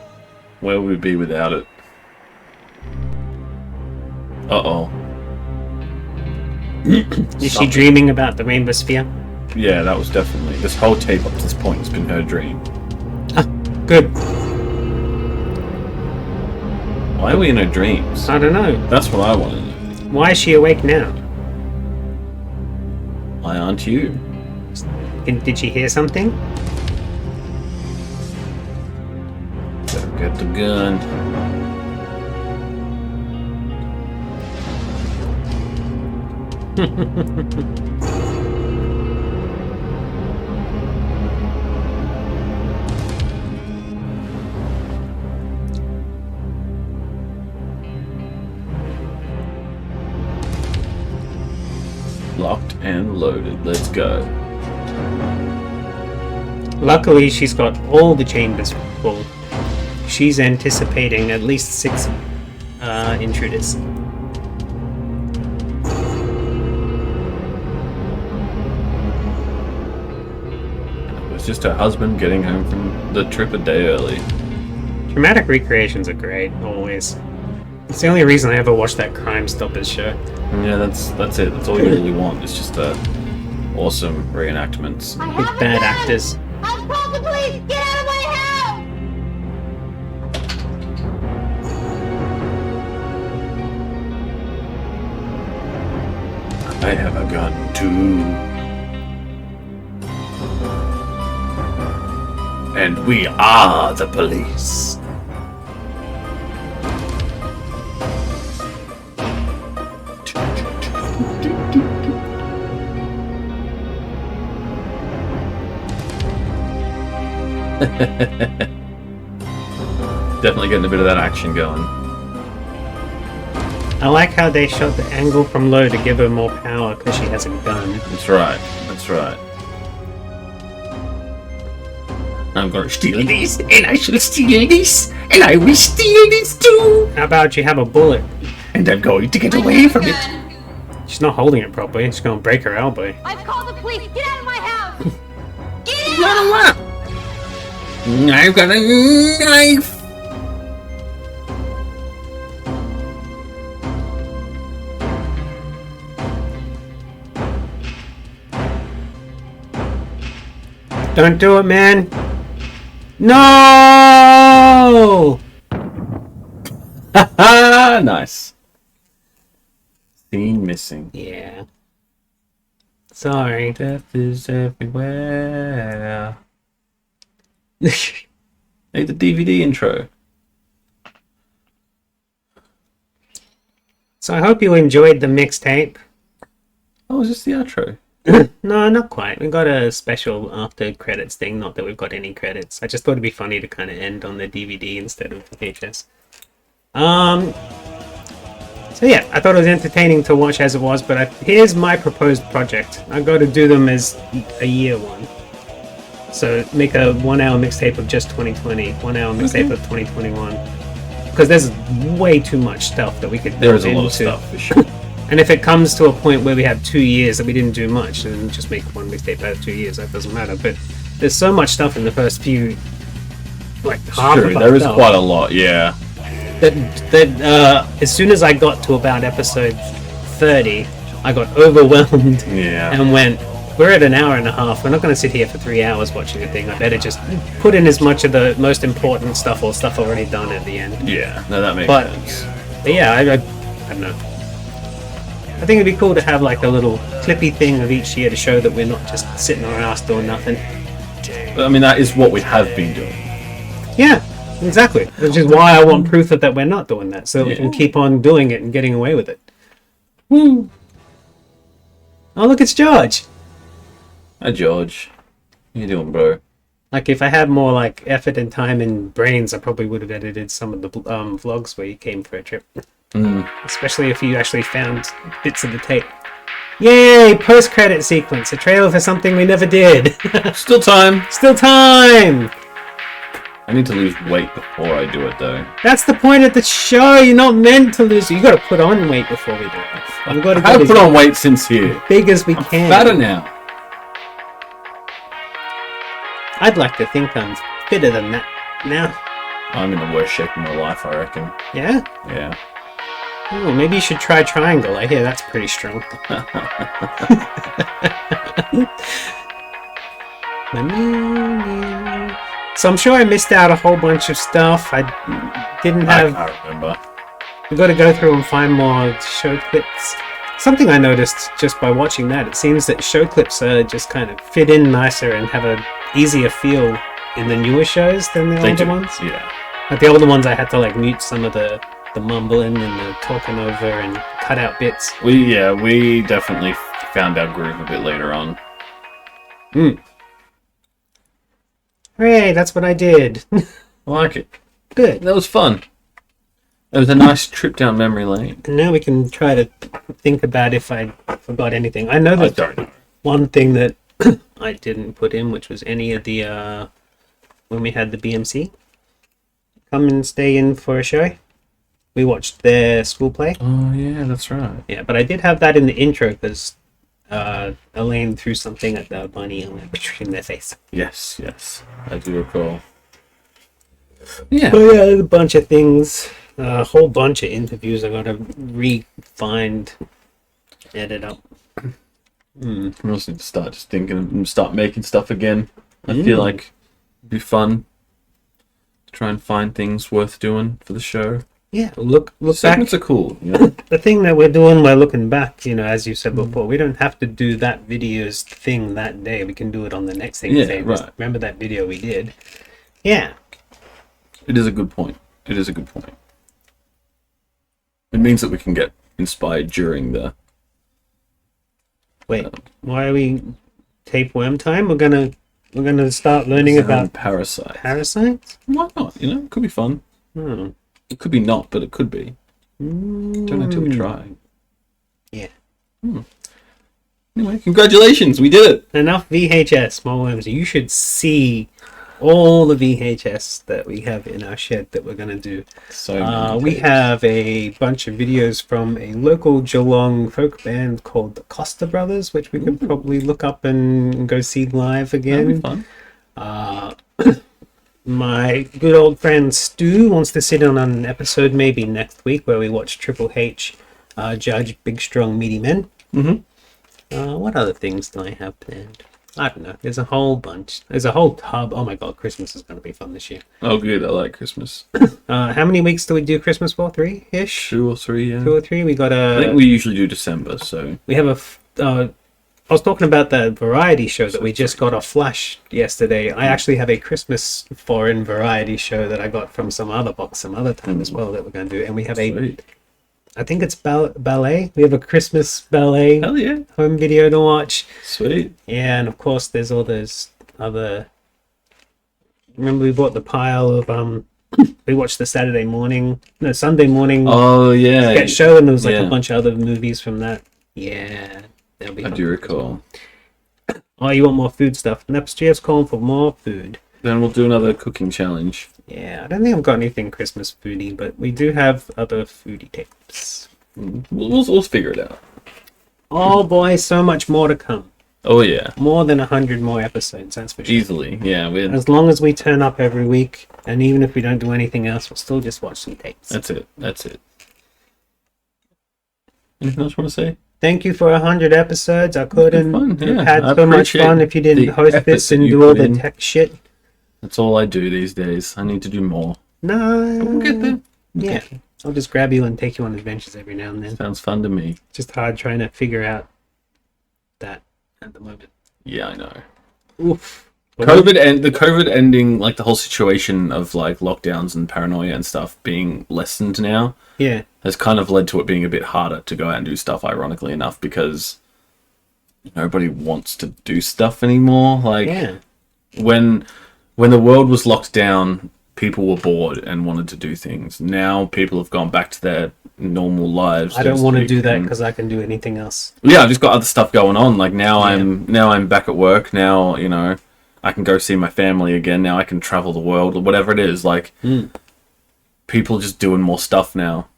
Where would we be without it? Uh-oh. Is she dreaming about the rainbow sphere? Yeah, that was definitely... This whole tape up to this point has been her dream. Good. Why are we in her dreams? I don't know. That's what I want to know. Why is she awake now? Why aren't you? Did she hear something? got the gun. Locked and loaded. Let's go. Luckily, she's got all the chambers full. She's anticipating at least 6 intruders. It was just her husband getting home from the trip a day early. Dramatic recreations are great, always. It's the only reason I ever watched that Crime Stoppers show. Yeah, that's it. That's all you really want. It's just awesome reenactments with bad actors. I've called the police! Get out of my house! I have a gun too. And we are the police. Definitely getting a bit of that action going. I like how they shot the angle from low to give her more power because she has a gun. That's right. That's right. I'm gonna steal this, and I shall steal this, and I will steal this too. How about you have a bullet? And I'm going to get away from it. She's not holding it properly. She's gonna break her elbow. I've called the police! Get out of my house! Get out! I've got a knife. Don't do it, man. No! Haha, nice. Scene missing. Yeah. Sorry. Death is everywhere. Hey, the DVD intro. So I hope you enjoyed the mixtape. Oh, is this the outro? No, not quite. We got a special after credits thing. Not that we've got any credits. I just thought it'd be funny to kind of end on the DVD instead of the VHS. So yeah, I thought it was entertaining to watch as it was, but here's my proposed project. I got to do them as a year one. So make a 1 hour mixtape of just 2020, 1 hour mixtape of 2021. Because there's way too much stuff that we could There is delve a lot of into. stuff for sure. And if it comes to a point where we have 2 years that we didn't do much, then just make one mixtape out of 2 years. That doesn't matter. But there's so much stuff in the first few, like half True, of there is stuff, quite a lot, yeah. That as soon as I got to about episode 30, I got overwhelmed and went, we're at an hour and a half. We're not going to sit here for 3 hours watching a thing. I better just put in as much of the most important stuff or stuff already done at the end. Yeah, no, that makes sense. But yeah, I don't know. I think it'd be cool to have like a little clippy thing of each year to show that we're not just sitting on our ass doing nothing. I mean, that is what we have been doing. Yeah, exactly. Which is why I want proof that we're not doing that, so that we can keep on doing it and getting away with it. Woo! Oh, look, it's George. Hi, George. How you doing, bro? Like, if I had more like effort and time and brains, I probably would have edited some of the vlogs where you came for a trip. Especially if you actually found bits of the tape. Yay! Post-credit sequence. A trailer for something we never did. Still time. Still time! I need to lose weight before I do it, though. That's the point of the show. You're not meant to lose. You got to put on weight before we do it. I've got to I have put on weight since here. Big as we can. Fatter now. I'd like to think I'm fitter than that now. I'm in the worst shape of my life, I reckon. Yeah? Yeah. Oh, maybe you should try triangle. I hear that's pretty strong. So I'm sure I missed out a whole bunch of stuff. I didn't have... I can't remember. We've got to go through and find more show clips. Something I noticed just by watching that, it seems that show clips just kind of fit in nicer and have a easier feel in the newer shows than the older ones. Yeah. But the older ones, I had to like mute some of the mumbling and the talking over and cut out bits. We definitely found our groove a bit later on. Hooray, that's what I did. I like it. Good. That was fun. It was a nice trip down memory lane. And now we can try to think about if I forgot anything. I know that one thing that I didn't put in, which was any of the when we had the BMC come and stay in for a show. We watched their school play. Oh yeah, that's right. Yeah, but I did have that in the intro because Elaine threw something at the bunny and went in their face. Yes, I do recall. Yeah. Oh yeah, there's a bunch of things. A whole bunch of interviews I gotta re-find, edit up. We also need to start just thinking and start making stuff again. I feel like it'd be fun to try and find things worth doing for the show. Yeah, look segments back. are cool. You know? The thing that we're doing by looking back, as you said before, we don't have to do that video's thing that day. We can do it on the next thing. Yeah, right. Remember that video we did? Yeah. It is a good point. It means that we can get inspired during the... Wait, why are we tapeworm time? We're gonna start learning about parasites. Parasites? Why not? It could be fun. It could be not, but it could be. Don't know until we try. Yeah. Anyway, congratulations, we did it. Enough VHS, small worms. You should see all the VHS that we have in our shed that we're gonna do. So we have a bunch of videos from a local Geelong folk band called the Costa Brothers, which we could probably look up and go see live again. That'd be fun. My good old friend Stu wants to sit on an episode maybe next week where we watch Triple H judge Big Strong Meaty Men. What other things do I have planned? I don't know. There's a whole bunch. There's a whole tub. Oh my god, Christmas is going to be fun this year. Oh good, I like Christmas. How many weeks do we do Christmas for? 3-ish? 2 or 3, yeah. 2 or 3? We got I think we usually do December, so... We have I was talking about the variety show that we just got off Flash yesterday. I actually have a Christmas foreign variety show that I got from some other box some other time as well that we're going to do. And we have I think it's ballet. We have a Christmas ballet home video to watch. Sweet. Yeah, and of course there's all those other... Remember we bought the pile of... we watched the Sunday morning sketch show, and there was a bunch of other movies from that. Yeah. That'll be I do recall. Oh, you want more food stuff? Nepstreev's calling for more food. Then we'll do another cooking challenge. Yeah, I don't think I've got anything Christmas foodie, but we do have other foodie tips. We'll figure it out. Oh boy, so much more to come. Oh yeah. More than 100 more episodes, that's for sure. Easily, yeah. As long as we turn up every week, and even if we don't do anything else, we'll still just watch some tapes. That's it. Anything else you want to say? Thank you for 100 episodes. I couldn't have had I so much fun if you didn't host this and do all the tech shit. That's all I do these days. I need to do more. No. But we'll get there. Yeah. I'll just grab you and take you on adventures every now and then. Sounds fun to me. Just hard trying to figure out that at the moment. Yeah, I know. Oof. The COVID ending, like the whole situation of like lockdowns and paranoia and stuff being lessened now. Yeah. Has kind of led to it being a bit harder to go out and do stuff, ironically enough, because nobody wants to do stuff anymore. Like when the world was locked down, people were bored and wanted to do things. Now people have gone back to their normal lives. I don't want to do that because I can do anything else. Yeah, I've just got other stuff going on. Like now I'm back at work. Now, I can go see my family again. Now I can travel the world or whatever it is. Like people just doing more stuff now.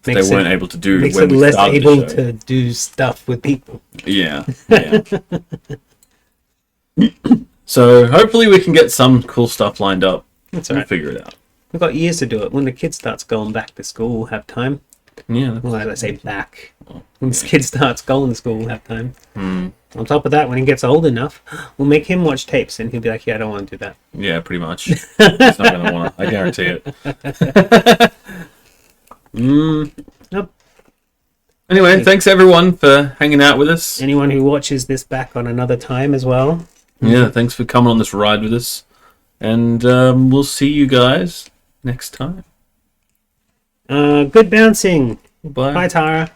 They weren't able to do makes when it we less started able the show. to do stuff with people. Yeah. So hopefully we can get some cool stuff lined up. That's We'll alright. figure it out. We've got years to do it. When the kid starts going back to school, we'll have time. Yeah. Well, let's say back. When the kid starts going to school, we'll have time. Mm. On top of that, when he gets old enough, we'll make him watch tapes, and he'll be like, "Yeah, I don't want to do that." Yeah, pretty much. He's not going to want to. I guarantee it. Nope. Anyway, thanks everyone for hanging out with us. Anyone who watches this back on another time as well. Yeah, thanks for coming on this ride with us. And we'll see you guys next time. Good bouncing. Bye. Bye, Tara.